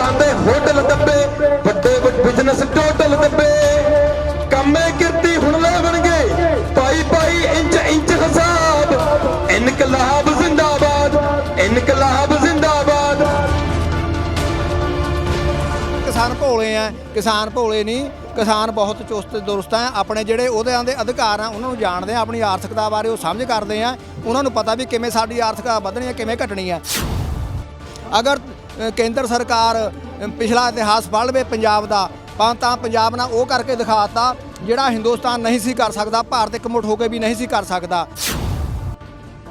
ਘਰਾਂ ਦੇ ਹੋਟਲ ਦੱਬੇ, ਵੱਡੇ ਬਿਜ਼ਨਸ ਟੋਟਲ ਦੱਬੇ, ਕੰਮੇ ਕਿਰਤੀ ਹੁਣ ਲੈਣਗੇ ਪਾਈ ਪਾਈ ਇੰਚ ਇੰਚ ਹਿਸਾਬ। ਇਨਕਲਾਬ ਜ਼ਿੰਦਾਬਾਦ, ਇਨਕਲਾਬ ਜ਼ਿੰਦਾਬਾਦ। किसान भोले हैं, किसान भोले नहीं, किसान बहुत चुस्त दुरुस्त हैं। अपने ਜਿਹੜੇ ਉਹਦਿਆਂ ਦੇ ਅਧਿਕਾਰ ਆ ਉਹਨਾਂ ਨੂੰ ਜਾਣਦੇ ਆ, ਆਪਣੀ ਆਰਥਿਕਤਾ ਬਾਰੇ ਉਹ ਸਮਝ ਕਰਦੇ ਆ, ਉਹਨਾਂ ਨੂੰ ਪਤਾ ਵੀ ਕਿਵੇਂ ਸਾਡੀ ਆਰਥਿਕਤਾ ਵਧਣੀ ਹੈ, ਕਿਵੇਂ ਘਟਣੀ ਹੈ। ਅਗਰ ਕੇਂਦਰ ਸਰਕਾਰ ਪਿਛਲਾ ਇਤਿਹਾਸ ਪੜ੍ਹ ਲਵੇ ਪੰਜਾਬ ਦਾ, ਤਾਂ ਪੰਜਾਬ ਨਾਲ ਉਹ ਕਰਕੇ ਦਿਖਾਤਾ ਜਿਹੜਾ ਹਿੰਦੁਸਤਾਨ ਨਹੀਂ ਸੀ ਕਰ ਸਕਦਾ, ਭਾਰਤ ਇਕਮੁੱਠ ਹੋ ਕੇ ਵੀ ਨਹੀਂ ਸੀ ਕਰ ਸਕਦਾ।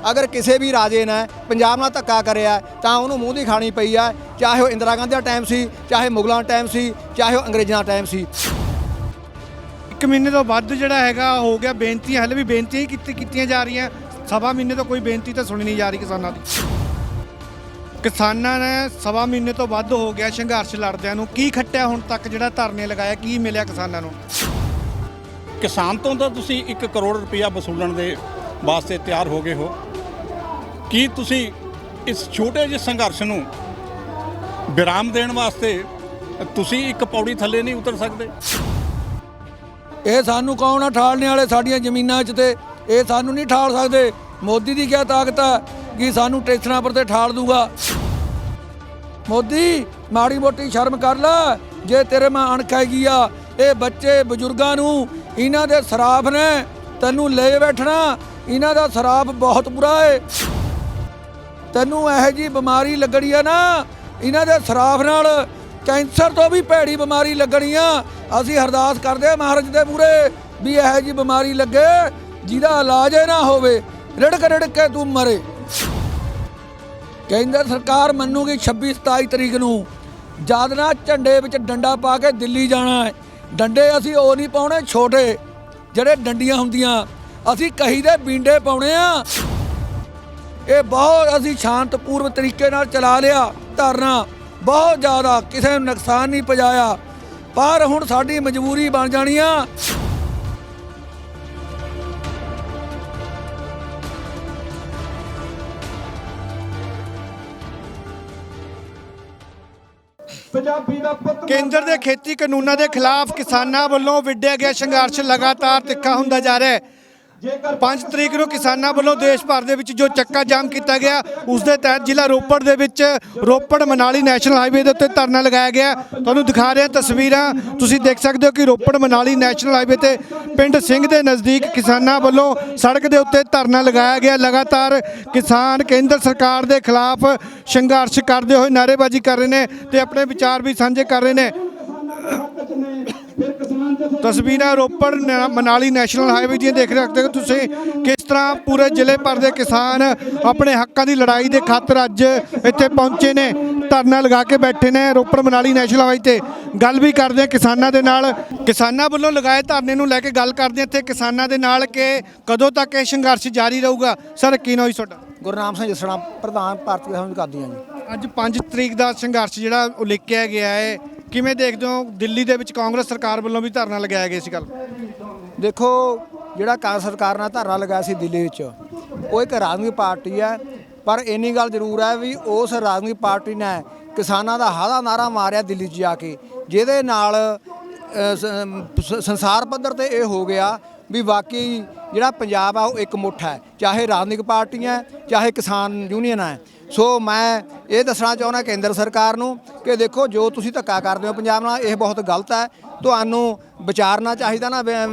अगर किसी भी राजे ने पंजाब नाल धक्का करिया तो उन्होंने मूँह की खानी पई है, चाहे वो इंदिरा गांधी का टाइम सी, चाहे मुगलों का टाइम सी, चाहे वो अंग्रेज़ों का टाइम सी। एक महीने तो वध जिहड़ा हैगा हो गया। बेनती हले भी बेनती ही कीतियां जा रही हैं, सवा महीने तो कोई बेनती तो सुनी नहीं जा रही किसानों की। किसानों ने सवा महीने तो वध हो गया संघर्ष लड़दिਆਂ ਨੂੰ। ਕੀ ਖੱਟਿਆ ਹੁਣ ਤੱਕ ਜਿਹੜਾ ਧਰਨੇ ਲਗਾਇਆ, ਕੀ ਮਿਲਿਆ ਕਿਸਾਨਾਂ ਨੂੰ? ਕਿਸਾਨ ਤੋਂ ਤਾਂ ਤੁਸੀਂ 1 ਕਰੋੜ ਰੁਪਇਆ ਵਸੂਲਣ ਦੇ ਵਾਸਤੇ ਤਿਆਰ ਹੋ ਗਏ ਹੋ। ਕੀ ਤੁਸੀਂ ਇਸ ਛੋਟੇ ਜਿਹੇ ਸੰਘਰਸ਼ ਨੂੰ ਵਿਰਾਮ ਦੇਣ ਵਾਸਤੇ ਤੁਸੀਂ ਇੱਕ ਪੌੜੀ ਥੱਲੇ ਨਹੀਂ ਉਤਰ ਸਕਦੇ? ਇਹ ਸਾਨੂੰ ਕੌਣ ਆ ਠਾਲਣੇ ਵਾਲੇ? ਸਾਡੀਆਂ ਜ਼ਮੀਨਾਂ 'ਚ ਤੇ ਇਹ ਸਾਨੂੰ ਨਹੀਂ ਠਾਲ ਸਕਦੇ। ਮੋਦੀ ਦੀ ਕਿਆ ਤਾਕਤ ਆ ਕਿ ਸਾਨੂੰ ਟੈਕਸਾਂ ਪਰ ਤੇ ਠਾਲ ਦੂਗਾ? ਮੋਦੀ ਮਾੜੀ ਮੋਟੀ ਸ਼ਰਮ ਕਰ ਲੈ, ਜੇ ਤੇਰੇ ਮਾਂ ਅਣਖ ਹੈਗੀ ਆ। ਇਹ ਬੱਚੇ ਬਜ਼ੁਰਗਾਂ ਨੂੰ ਇਹਨਾਂ ਦੇ ਸਰਾਫ ਨੇ ਤੈਨੂੰ ਲੈ ਬੈਠਣਾ, ਇਹਨਾਂ ਦਾ ਸਰਾਫ ਬਹੁਤ ਬੁਰਾ ਏ। ਤੈਨੂੰ ਇਹੋ ਜਿਹੀ ਬਿਮਾਰੀ ਲੱਗਣੀ ਆ ਨਾ ਇਹਨਾਂ ਦੇ ਸਰਾਫ ਨਾਲ, ਕੈਂਸਰ ਤੋਂ ਵੀ ਭੈੜੀ ਬਿਮਾਰੀ ਲੱਗਣੀ ਆ। ਅਸੀਂ ਅਰਦਾਸ ਕਰਦੇ ਹਾਂ ਮਹਾਰਾਜ ਦੇ ਮੂਹਰੇ ਵੀ ਇਹੋ ਜਿਹੀ ਬਿਮਾਰੀ ਲੱਗੇ ਜਿਹਦਾ ਇਲਾਜ ਹੀ ਨਾ ਹੋਵੇ, ਰਿੜਕ ਰਿੜਕ ਕੇ ਤੂੰ ਮਰੇ। ਕੇਂਦਰ ਸਰਕਾਰ ਮੰਨੂਗੀ 26-27 ਤਰੀਕ ਨੂੰ ਜਦ ਨਾ ਝੰਡੇ ਵਿੱਚ ਡੰਡਾ ਪਾ ਕੇ ਦਿੱਲੀ ਜਾਣਾ ਹੈ। ਡੰਡੇ ਅਸੀਂ ਉਹ ਨਹੀਂ ਪਾਉਣੇ ਛੋਟੇ ਜਿਹੜੇ ਡੰਡੀਆਂ ਹੁੰਦੀਆਂ, ਅਸੀਂ ਕਹੀ ਦੇ ਬੀਂਡੇ ਪਾਉਣੇ ਆ। ਇਹ ਬਹੁਤ ਅਸੀਂ ਸ਼ਾਂਤਪੂਰਵ ਤਰੀਕੇ ਨਾਲ ਚਲਾ ਲਿਆ ਧਰਨਾ, ਬਹੁਤ ਜ਼ਿਆਦਾ ਕਿਸੇ ਨੂੰ ਨੁਕਸਾਨ ਨਹੀਂ ਪਹੁੰਚਾਇਆ, ਪਰ ਹੁਣ ਸਾਡੀ ਮਜਬੂਰੀ ਬਣ ਜਾਣੀ ਆ। ਕੇਂਦਰ ਦੇ ਖੇਤੀ ਕਾਨੂੰਨਾਂ ਦੇ ਖਿਲਾਫ ਕਿਸਾਨਾਂ ਵੱਲੋਂ ਵਿੱਢਿਆ ਗਿਆ ਸੰਘਰਸ਼ ਲਗਾਤਾਰ ਤਿੱਖਾ ਹੁੰਦਾ ਜਾ ਰਿਹਾ ਹੈ। 5 ਤਰੀਕ ਨੂੰ ਕਿਸਾਨਾਂ ਵੱਲੋਂ ਦੇਸ਼ ਭਰ ਦੇ ਵਿੱਚ ਜੋ ਚੱਕਾ ਜਾਮ ਕੀਤਾ ਗਿਆ, ਉਸ ਦੇ ਤਹਿਤ ਜ਼ਿਲ੍ਹਾ ਰੋਪੜ ਦੇ ਵਿੱਚ ਰੋਪੜ ਮਨਾਲੀ ਨੈਸ਼ਨਲ ਹਾਈਵੇ ਦੇ ਉੱਤੇ ਧਰਨਾ ਲਗਾਇਆ ਗਿਆ। ਤੁਹਾਨੂੰ ਦਿਖਾ ਰਹੇ ਹਾਂ ਤਸਵੀਰਾਂ, ਤੁਸੀਂ ਦੇਖ ਸਕਦੇ ਹੋ ਕਿ ਰੋਪੜ ਮਨਾਲੀ ਨੈਸ਼ਨਲ ਹਾਈਵੇ ਤੇ ਪਿੰਡ ਸਿੰਘ ਦੇ ਨਜ਼ਦੀਕ ਕਿਸਾਨਾਂ ਵੱਲੋਂ ਸੜਕ ਦੇ ਉੱਤੇ ਧਰਨਾ ਲਗਾਇਆ ਗਿਆ। ਲਗਾਤਾਰ ਕਿਸਾਨ ਕੇਂਦਰ ਸਰਕਾਰ ਦੇ ਖਿਲਾਫ ਸੰਘਰਸ਼ ਕਰਦੇ ਹੋਏ ਨਾਅਰੇਬਾਜ਼ੀ ਕਰ ਰਹੇ ਨੇ ਤੇ ਆਪਣੇ ਵਿਚਾਰ ਵੀ ਸਾਂਝੇ ਕਰ ਰਹੇ ਨੇ। ਤਸਵੀਰਾਂ ਰੋਪੜ ਮਨਾਲੀ ਨੈਸ਼ਨਲ ਹਾਈਵੇ ਦੀਆਂ ਦੇਖ ਸਕਦੇ ਹੋ ਤੁਸੀਂ, ਕਿਸ ਤਰ੍ਹਾਂ ਪੂਰੇ ਜ਼ਿਲ੍ਹੇ ਭਰ ਦੇ ਕਿਸਾਨ ਆਪਣੇ ਹੱਕਾਂ ਦੀ ਲੜਾਈ ਦੇ ਖਾਤਰ ਅੱਜ ਇੱਥੇ ਪਹੁੰਚੇ ਨੇ, ਧਰਨਾ ਲਗਾ ਕੇ ਬੈਠੇ ਨੇ ਰੋਪੜ ਮਨਾਲੀ ਨੈਸ਼ਨਲ ਹਾਈਵੇ ਤੇ। ਗੱਲ ਵੀ ਕਰਦੇ ਹਾਂ ਕਿਸਾਨਾਂ ਦੇ ਨਾਲ, ਕਿਸਾਨਾਂ ਵੱਲੋਂ ਲਗਾਏ ਧਰਨੇ ਨੂੰ ਲੈ ਕੇ ਗੱਲ ਕਰਦੇ ਹਾਂ ਇੱਥੇ ਕਿਸਾਨਾਂ ਦੇ ਨਾਲ ਕਿ ਕਦੋਂ ਤੱਕ ਇਹ ਸੰਘਰਸ਼ ਜਾਰੀ ਰਹੂਗਾ। ਸਰ ਕੀ ਨਾਮ ਤੁਹਾਡਾ? ਗੁਰਨਾਮ ਸਿੰਘ ਜਸਣਾ, ਪ੍ਰਧਾਨ ਭਾਰਤੀ ਕਿਸਾਨ ਕਾਦੀਆਂ ਜੀ। ਅੱਜ 5 ਤਰੀਕ ਦਾ ਸੰਘਰਸ਼ ਜਿਹੜਾ ਉਲੀਕਿਆ ਗਿਆ ਹੈ, ਕਿਵੇਂ ਦੇਖਦੇ ਹੋ? ਦਿੱਲੀ ਦੇ ਵਿੱਚ ਕਾਂਗਰਸ ਸਰਕਾਰ ਵੱਲੋਂ ਵੀ ਧਰਨਾ ਲਗਾਇਆ ਗਿਆ ਸੀ। ਗੱਲ ਦੇਖੋ, ਜਿਹੜਾ ਕਾਂਗਰਸ ਸਰਕਾਰ ਨਾਲ ਧਰਨਾ ਲਗਾਇਆ ਸੀ ਦਿੱਲੀ ਵਿੱਚ, ਉਹ ਇੱਕ ਰਾਜਨੀਤਿਕ ਪਾਰਟੀ ਹੈ, ਪਰ ਇੰਨੀ ਗੱਲ ਜ਼ਰੂਰ ਹੈ ਵੀ ਉਸ ਰਾਜਨੀਤਿਕ ਪਾਰਟੀ ਨੇ ਕਿਸਾਨਾਂ ਦਾ ਹਾਦਾ ਨਾਰਾ ਮਾਰਿਆ ਦਿੱਲੀ 'ਚ ਜਾ ਕੇ, ਜਿਹਦੇ ਨਾਲ ਸੰਸਾਰ ਪੱਧਰ ਤੇ ਇਹ ਹੋ ਗਿਆ ਵੀ ਵਾਕਈ ਜਿਹੜਾ ਪੰਜਾਬ ਆ ਉਹ ਇੱਕ ਮੁੱਠ ਹੈ, ਚਾਹੇ ਰਾਜਨੀਤਿਕ ਪਾਰਟੀਆਂ ਚਾਹੇ ਕਿਸਾਨ ਯੂਨੀਅਨ ਹੈ। ਸੋ ਮੈਂ ਇਹ ਦੱਸਣਾ ਚਾਹੁੰਦਾ ਕੇਂਦਰ ਸਰਕਾਰ ਨੂੰ ਕਿ ਦੇਖੋ, ਜੋ ਤੁਸੀਂ ਧੱਕਾ ਕਰਦੇ ਹੋ ਪੰਜਾਬ ਨਾਲ, ਇਹ ਬਹੁਤ ਗਲਤ ਹੈ। ਤੁਹਾਨੂੰ ਵਿਚਾਰਨਾ ਚਾਹੀਦਾ ਨਾ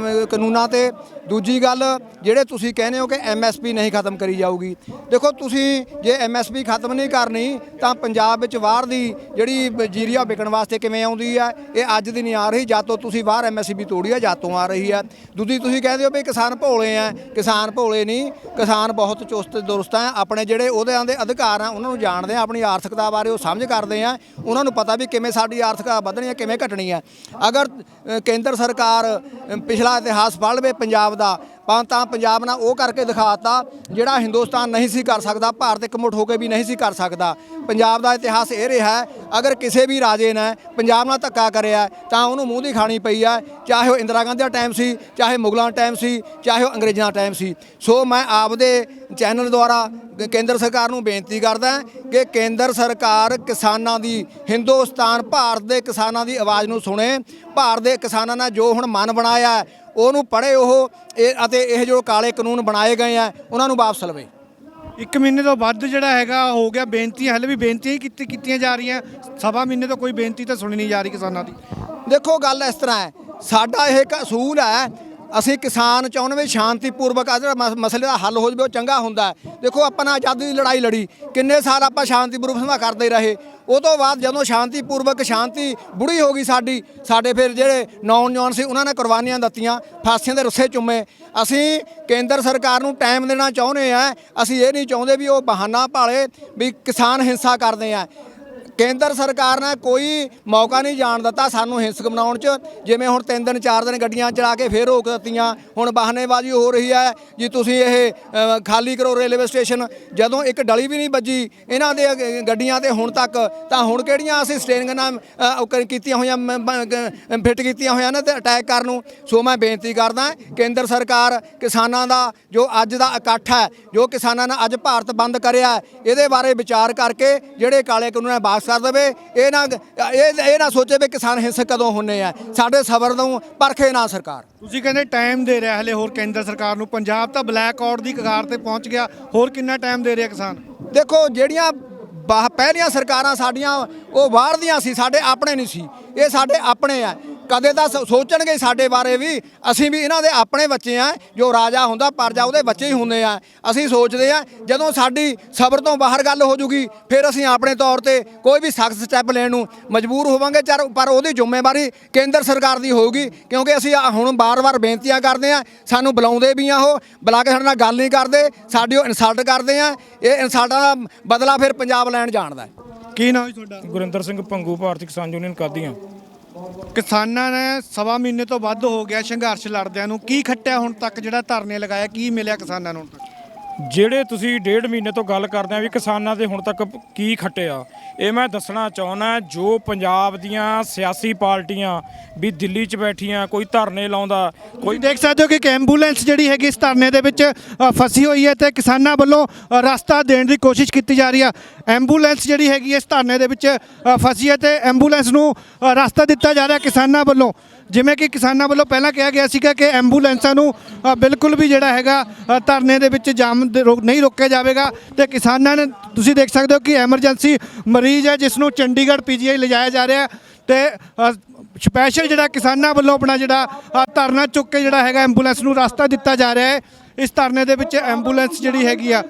ਕਾਨੂੰਨਾਂ ਤੇ। ਦੂਜੀ ਗੱਲ, ਜਿਹੜੇ ਤੁਸੀਂ ਕਹਿੰਦੇ ਹੋ ਕਿ MSP ਨਹੀਂ ਖਤਮ ਕਰੀ ਜਾਊਗੀ, ਦੇਖੋ ਤੁਸੀਂ ਜੇ MSP ਖਤਮ ਨਹੀਂ ਕਰਨੀ ਤਾਂ ਪੰਜਾਬ ਵਿੱਚ ਬਾਹਰ ਦੀ ਜਿਹੜੀ ਜੀਰੀਆ ਵਿਕਣ ਵਾਸਤੇ ਕਿਵੇਂ ਆਉਂਦੀ ਹੈ? ਇਹ ਅੱਜ ਦੀ ਨਹੀਂ ਆ ਰਹੀ, ਜਦ ਤੋਂ ਤੁਸੀਂ ਬਾਹਰ MSP ਤੋੜੀ ਹੈ ਜਦ ਤੋਂ ਆ ਰਹੀ ਹੈ। ਦੂਜੀ ਤੁਸੀਂ ਕਹਿੰਦੇ ਹੋ ਵੀ ਕਿਸਾਨ ਭੋਲੇ ਆ, ਕਿਸਾਨ ਭੋਲੇ ਨਹੀਂ, ਕਿਸਾਨ ਬਹੁਤ ਚੁਸਤ ਦੁਰੁਸਤ ਹੈ। ਆਪਣੇ ਜਿਹੜੇ ਉਹਦਿਆਂ ਦੇ ਅਧਿਕਾਰ ਆ ਉਹਨਾਂ ਨੂੰ ਜਾਣਦੇ ਆ, ਆਪਣੀ ਆਰਥਿਕਤਾ ਬਾਰੇ ਉਹ ਸਮਝ ਕਰਦੇ ਆ, ਉਹਨਾਂ ਨੂੰ ਪਤਾ ਵੀ ਕਿਵੇਂ ਸਾਡੀ ਆਰਥਿਕਤਾ ਵਧਣੀ ਹੈ, ਕਿਵੇਂ ਘਟਣੀ ਹੈ। ਅਗਰ ਕੇਂਦਰ ਸਰਕਾਰ ਪਿਛਲਾ ਇਤਿਹਾਸ ਪੜ੍ਹ ਲਵੇ ਪੰਜਾਬ ਦਾ ਤਾਂ ਪੰਜਾਬ ਨਾਲ ਉਹ ਕਰਕੇ ਦਿਖਾਤਾ ਜਿਹੜਾ ਹਿੰਦੁਸਤਾਨ ਨਹੀਂ ਸੀ ਕਰ ਸਕਦਾ, ਭਾਰਤ ਇਕਮੁੱਠ ਹੋ ਕੇ ਵੀ ਨਹੀਂ ਸੀ ਕਰ ਸਕਦਾ। ਪੰਜਾਬ ਦਾ ਇਤਿਹਾਸ ਇਹ ਰਿਹਾ ਅਗਰ ਕਿਸੇ ਵੀ ਰਾਜੇ ਨੇ ਪੰਜਾਬ ਨਾਲ ਧੱਕਾ ਕਰਿਆ ਤਾਂ ਉਹਨੂੰ ਮੂੰਹ ਦੀ ਖਾਣੀ ਪਈ ਹੈ, ਚਾਹੇ ਉਹ ਇੰਦਰਾ ਗਾਂਧੀ ਦਾ ਟਾਈਮ ਸੀ, ਚਾਹੇ ਮੁਗਲਾਂ ਦਾ ਟਾਈਮ ਸੀ, ਚਾਹੇ ਉਹ ਅੰਗਰੇਜ਼ਾਂ ਦਾ ਟਾਈਮ ਸੀ। ਸੋ ਮੈਂ ਆਪਦੇ ਚੈਨਲ ਦੁਆਰਾ ਕੇਂਦਰ ਸਰਕਾਰ ਨੂੰ ਬੇਨਤੀ ਕਰਦਾ ਕਿ ਕੇਂਦਰ ਸਰਕਾਰ ਕਿਸਾਨਾਂ ਦੀ, ਹਿੰਦੁਸਤਾਨ ਭਾਰਤ ਦੇ ਕਿਸਾਨਾਂ ਦੀ ਆਵਾਜ਼ ਨੂੰ ਸੁਣੇ, ਭਾਰਤ ਦੇ ਕਿਸਾਨਾਂ ਨੇ ਜੋ ਹੁਣ ਮਨ ਬਣਾਇਆ ਉਹਨੂੰ ਪੜ੍ਹੇ ਉਹ ਅਤੇ ਇਹ ਜੋ ਕਾਲੇ ਕਾਨੂੰਨ ਬਣਾਏ ਗਏ ਆ ਉਹਨਾਂ ਨੂੰ ਵਾਪਸ ਲਵੇ। 1 ਮਹੀਨੇ ਤੋਂ ਵੱਧ ਜਿਹੜਾ ਹੈਗਾ ਹੋ ਗਿਆ, ਬੇਨਤੀਆਂ ਹਲੇ ਵੀ ਬੇਨਤੀਆਂ ਹੀ ਕੀਤੀਆਂ ਜਾ ਰਹੀਆਂ, ਸਵਾ ਮਹੀਨੇ ਤੋਂ ਕੋਈ ਬੇਨਤੀ ਤਾਂ ਸੁਣੀ ਨਹੀਂ ਜਾ ਰਹੀ ਕਿਸਾਨਾਂ ਦੀ। ਦੇਖੋ ਗੱਲ ਇਸ ਤਰ੍ਹਾਂ ਹੈ, ਸਾਡਾ ਇਹ ਅਸੂਲ ਹੈ, ਅਸੀਂ ਕਿਸਾਨ ਚਾਹੁੰਦੇ ਵੀ ਸ਼ਾਂਤੀਪੂਰਵਕ ਆ ਜਿਹੜਾ ਮਸਲੇ ਦਾ ਹੱਲ ਹੋ ਜਾਵੇ ਉਹ ਚੰਗਾ ਹੁੰਦਾ। ਦੇਖੋ ਆਪਾਂ ਨੇ ਆਜ਼ਾਦੀ ਦੀ ਲੜਾਈ ਲੜੀ, ਕਿੰਨੇ ਸਾਲ ਆਪਾਂ ਸ਼ਾਂਤੀਪੂਰਵਕ ਸੰਘਰਸ਼ ਕਰਦੇ ਰਹੇ। ਉਹ ਤੋਂ ਬਾਅਦ ਜਦੋਂ ਸ਼ਾਂਤੀਪੂਰਵਕ ਸ਼ਾਂਤੀ ਬੁੜੀ ਹੋ ਗਈ ਸਾਡੇ ਫਿਰ ਜਿਹੜੇ ਨੌਜਵਾਨ ਸੀ ਉਹਨਾਂ ਨੇ ਕੁਰਬਾਨੀਆਂ ਦਿੱਤੀਆਂ, ਫਾਂਸੀਆਂ ਦੇ ਰੱਸੇ ਚੁੰਮੇ। ਅਸੀਂ ਕੇਂਦਰ ਸਰਕਾਰ ਨੂੰ ਟਾਈਮ ਦੇਣਾ ਚਾਹੁੰਦੇ ਆ, ਅਸੀਂ ਇਹ ਨਹੀਂ ਚਾਹੁੰਦੇ ਵੀ ਉਹ ਬਹਾਨਾ ਭਾਲੇ ਵੀ ਕਿਸਾਨ ਹਿੰਸਾ ਕਰਦੇ ਆ। ਕੇਂਦਰ ਸਰਕਾਰ ਨੇ ਕੋਈ ਮੌਕਾ ਨਹੀਂ ਜਾਣ ਦਿੱਤਾ ਸਾਨੂੰ ਹਿੰਸਕ ਬਣਾਉਣ 'ਚ। ਜਿਵੇਂ ਹੁਣ 3 ਦਿਨ 4 ਦਿਨ ਗੱਡੀਆਂ ਚਲਾ ਕੇ ਫੇਰ ਰੋਕ ਦਿੱਤੀਆਂ, ਹੁਣ ਬਹਾਨੇਬਾਜ਼ੀ ਹੋ ਰਹੀ ਹੈ ਜੀ ਤੁਸੀਂ ਇਹ ਖਾਲੀ ਕਰੋ ਰੇਲਵੇ ਸਟੇਸ਼ਨ, ਜਦੋਂ ਇੱਕ ਡਲੀ ਵੀ ਨਹੀਂ ਵੱਜੀ ਇਹਨਾਂ ਦੇ ਗੱਡੀਆਂ ਤੇ ਹੁਣ ਤੱਕ। ਤਾਂ ਹੁਣ ਕਿਹੜੀਆਂ ਅਸੀਂ ਸਟੇਰਿੰਗਾਂ ਨਾਲ ਕੀਤੀਆਂ ਹੋਈਆਂ, ਫਿੱਟ ਕੀਤੀਆਂ ਹੋਈਆਂ ਨੇ ਤੇ ਅਟੈਕ ਕਰਨ ਨੂੰ। ਸੋ ਮੈਂ ਬੇਨਤੀ ਕਰਦਾ ਕੇਂਦਰ ਸਰਕਾਰ ਕਿਸਾਨਾਂ ਦਾ ਜੋ ਅੱਜ ਦਾ ਇਕੱਠ ਹੈ, ਜੋ ਕਿਸਾਨਾਂ ਨੇ ਅੱਜ ਭਾਰਤ ਬੰਦ ਕਰਿਆ, ਇਹਦੇ ਬਾਰੇ ਵਿਚਾਰ ਕਰਕੇ ਜਿਹੜੇ ਕਾਲੇ ਕਾਨੂੰਨ ਵਾਪਸ ਕਰ ਦੇਵੇ। ਇਹ ਨਾ ਸੋਚੇ ਵੀ ਕਿਸਾਨ ਹਿੰਸਕ ਕਦੋਂ ਹੁੰਨੇ ਆ, ਸਾਡੇ ਸਬਰ ਨੂੰ ਪਰਖੇ ਨਾ ਸਰਕਾਰ। ਤੁਸੀਂ ਕਹਿੰਦੇ ਟਾਈਮ ਦੇ ਰਿਹਾ ਹਲੇ ਹੋਰ ਕੇਂਦਰ ਸਰਕਾਰ ਨੂੰ, ਪੰਜਾਬ ਤਾਂ ਬਲੈਕ ਆਊਟ ਦੀ ਕਗਾਰ ਤੇ ਪਹੁੰਚ ਗਿਆ, ਹੋਰ ਕਿੰਨਾ ਟਾਈਮ ਦੇ ਰਿਹਾ ਕਿਸਾਨ? ਦੇਖੋ ਜਿਹੜੀਆਂ ਪਹਿਲੀਆਂ ਸਰਕਾਰਾਂ ਸਾਡੀਆਂ ਉਹ ਬਾਹਰ ਦੀਆਂ ਸੀ, ਸਾਡੇ ਆਪਣੇ ਨਹੀਂ ਸੀ। ਇਹ ਸਾਡੇ ਆਪਣੇ ਆ, ਕਦੇ ਤਾਂ ਸੋਚਣਗੇ ਸਾਡੇ ਬਾਰੇ ਵੀ, ਅਸੀਂ ਵੀ ਇਹਨਾਂ ਦੇ ਆਪਣੇ ਬੱਚੇ ਆ। ਜੋ ਰਾਜਾ ਹੁੰਦਾ ਪ੍ਰਜਾ ਉਹਦੇ ਬੱਚੇ ਹੀ ਹੁੰਦੇ ਆ। ਅਸੀਂ ਸੋਚਦੇ ਆ ਜਦੋਂ ਸਾਡੀ ਸਬਰ ਤੋਂ ਬਾਹਰ ਗੱਲ ਹੋ ਜੂਗੀ ਫਿਰ ਅਸੀਂ ਆਪਣੇ ਤੌਰ ਤੇ ਕੋਈ ਵੀ ਸਖਤ ਸਟੈਪ ਲੈਣ ਨੂੰ ਮਜਬੂਰ ਹੋਵਾਂਗੇ। ਪਰ ਉਹਦੀ ਜ਼ਿੰਮੇਵਾਰੀ ਕੇਂਦਰ ਸਰਕਾਰ ਦੀ ਹੋਊਗੀ, ਕਿਉਂਕਿ ਅਸੀਂ ਹੁਣ ਬਾਰ-ਬਾਰ ਬੇਨਤੀਆਂ ਕਰਦੇ ਆ, ਸਾਨੂੰ ਬੁਲਾਉਂਦੇ ਵੀ ਆ, ਉਹ ਬੁਲਾ ਕੇ ਸਾਡੇ ਨਾਲ ਗੱਲ ਨਹੀਂ ਕਰਦੇ, ਸਾਡੀ ਉਹ ਇਨਸਲਟ ਕਰਦੇ ਆ। ਇਹ ਇਨਸਲਟਾਂ ਦਾ ਬਦਲਾ ਫਿਰ ਪੰਜਾਬ ਲੈਣ ਜਾਣਦਾ। ਕੀ ਨਾਮ ਹੈ ਤੁਹਾਡਾ? ਗੁਰਿੰਦਰ ਸਿੰਘ ਭੰਗੂ, ਭਾਰਤੀ ਕਿਸਾਨ ਯੂਨੀਅਨ ਕਾਦੀਆਂ। ਕਿਸਾਨਾਂ ਨੇ ਸਵਾ ਮਹੀਨੇ ਤੋਂ ਵੱਧ ਹੋ ਗਿਆ ਸੰਘਰਸ਼ ਲੜਦਿਆਂ ਨੂੰ, ਕੀ ਖੱਟਿਆ ਹੁਣ ਤੱਕ ਜਿਹੜਾ ਧਰਨੇ ਲਗਾਇਆ, ਕੀ ਮਿਲਿਆ ਕਿਸਾਨਾਂ ਨੂੰ ਹੁਣ ਤੱਕ? ਜਿਹੜੇ ਤੁਸੀਂ 1.5 ਮਹੀਨੇ ਤੋਂ ਗੱਲ ਕਰਦੇ ਆ ਵੀ ਕਿਸਾਨਾਂ ਦੇ ਹੁਣ ਤੱਕ ਕੀ ਖੱਟਿਆ, ਇਹ ਮੈਂ ਦੱਸਣਾ ਚਾਹੁੰਦਾ। ਜੋ ਪੰਜਾਬ ਦੀਆਂ ਸਿਆਸੀ ਪਾਰਟੀਆਂ ਵੀ ਦਿੱਲੀ 'ਚ ਬੈਠੀਆਂ, ਕੋਈ ਧਰਨੇ ਲਾਉਂਦਾ, ਕੋਈ ਦੇਖ ਸਕਦੇ ਹੋ ਕਿ ਇੱਕ ਐਂਬੂਲੈਂਸ ਜਿਹੜੀ ਹੈਗੀ ਇਸ ਧਰਨੇ ਦੇ ਵਿੱਚ ਫਸੀ ਹੋਈ ਹੈ ਤੇ ਕਿਸਾਨਾਂ ਵੱਲੋਂ ਰਸਤਾ ਦੇਣ ਦੀ ਕੋਸ਼ਿਸ਼ ਕੀਤੀ ਜਾ ਰਹੀ ਆ। ਐਂਬੂਲੈਂਸ ਜਿਹੜੀ ਹੈਗੀ ਇਸ ਧਰਨੇ ਦੇ ਵਿੱਚ ਫਸੀ ਹੈ ਤੇ ਐਂਬੂਲੈਂਸ ਨੂੰ ਰਸਤਾ ਦਿੱਤਾ ਜਾ ਰਿਹਾ ਕਿਸਾਨਾਂ ਵੱਲੋਂ। ਜਿਵੇਂ ਕਿ ਕਿਸਾਨਾਂ ਵੱਲੋਂ ਪਹਿਲਾਂ ਕਿਹਾ ਗਿਆ ਸੀਗਾ ਕਿ ਐਂਬੂਲੈਂਸਾਂ ਨੂੰ ਬਿਲਕੁਲ ਵੀ ਜਿਹੜਾ ਹੈਗਾ ਧਰਨੇ ਦੇ ਵਿੱਚ ਜਾਮ ਨਹੀਂ ਰੋਕਿਆ ਜਾਵੇਗਾ। ਤੇ ਕਿਸਾਨਾਂ ਨੇ ਤੁਸੀਂ ਦੇਖ ਸਕਦੇ ਹੋ ਕਿ ਐਮਰਜੈਂਸੀ ਮਰੀਜ਼ ਹੈ ਜਿਸ ਨੂੰ ਚੰਡੀਗੜ੍ਹ PGI ਲਿਜਾਇਆ ਜਾ ਰਿਹਾ ਤੇ ਸਪੈਸ਼ਲ ਜਿਹੜਾ ਕਿਸਾਨਾਂ ਵੱਲੋਂ ਆਪਣਾ ਜਿਹੜਾ ਧਰਨਾ ਚੁੱਕ ਕੇ ਜਿਹੜਾ ਹੈਗਾ ਐਂਬੂਲੈਂਸ ਨੂੰ ਰਸਤਾ ਦਿੱਤਾ ਜਾ ਰਿਹਾ ਹੈ। ਇਸ ਧਰਨੇ ਦੇ ਵਿੱਚ ਐਂਬੂਲੈਂਸ ਜਿਹੜੀ ਹੈਗੀ ਆ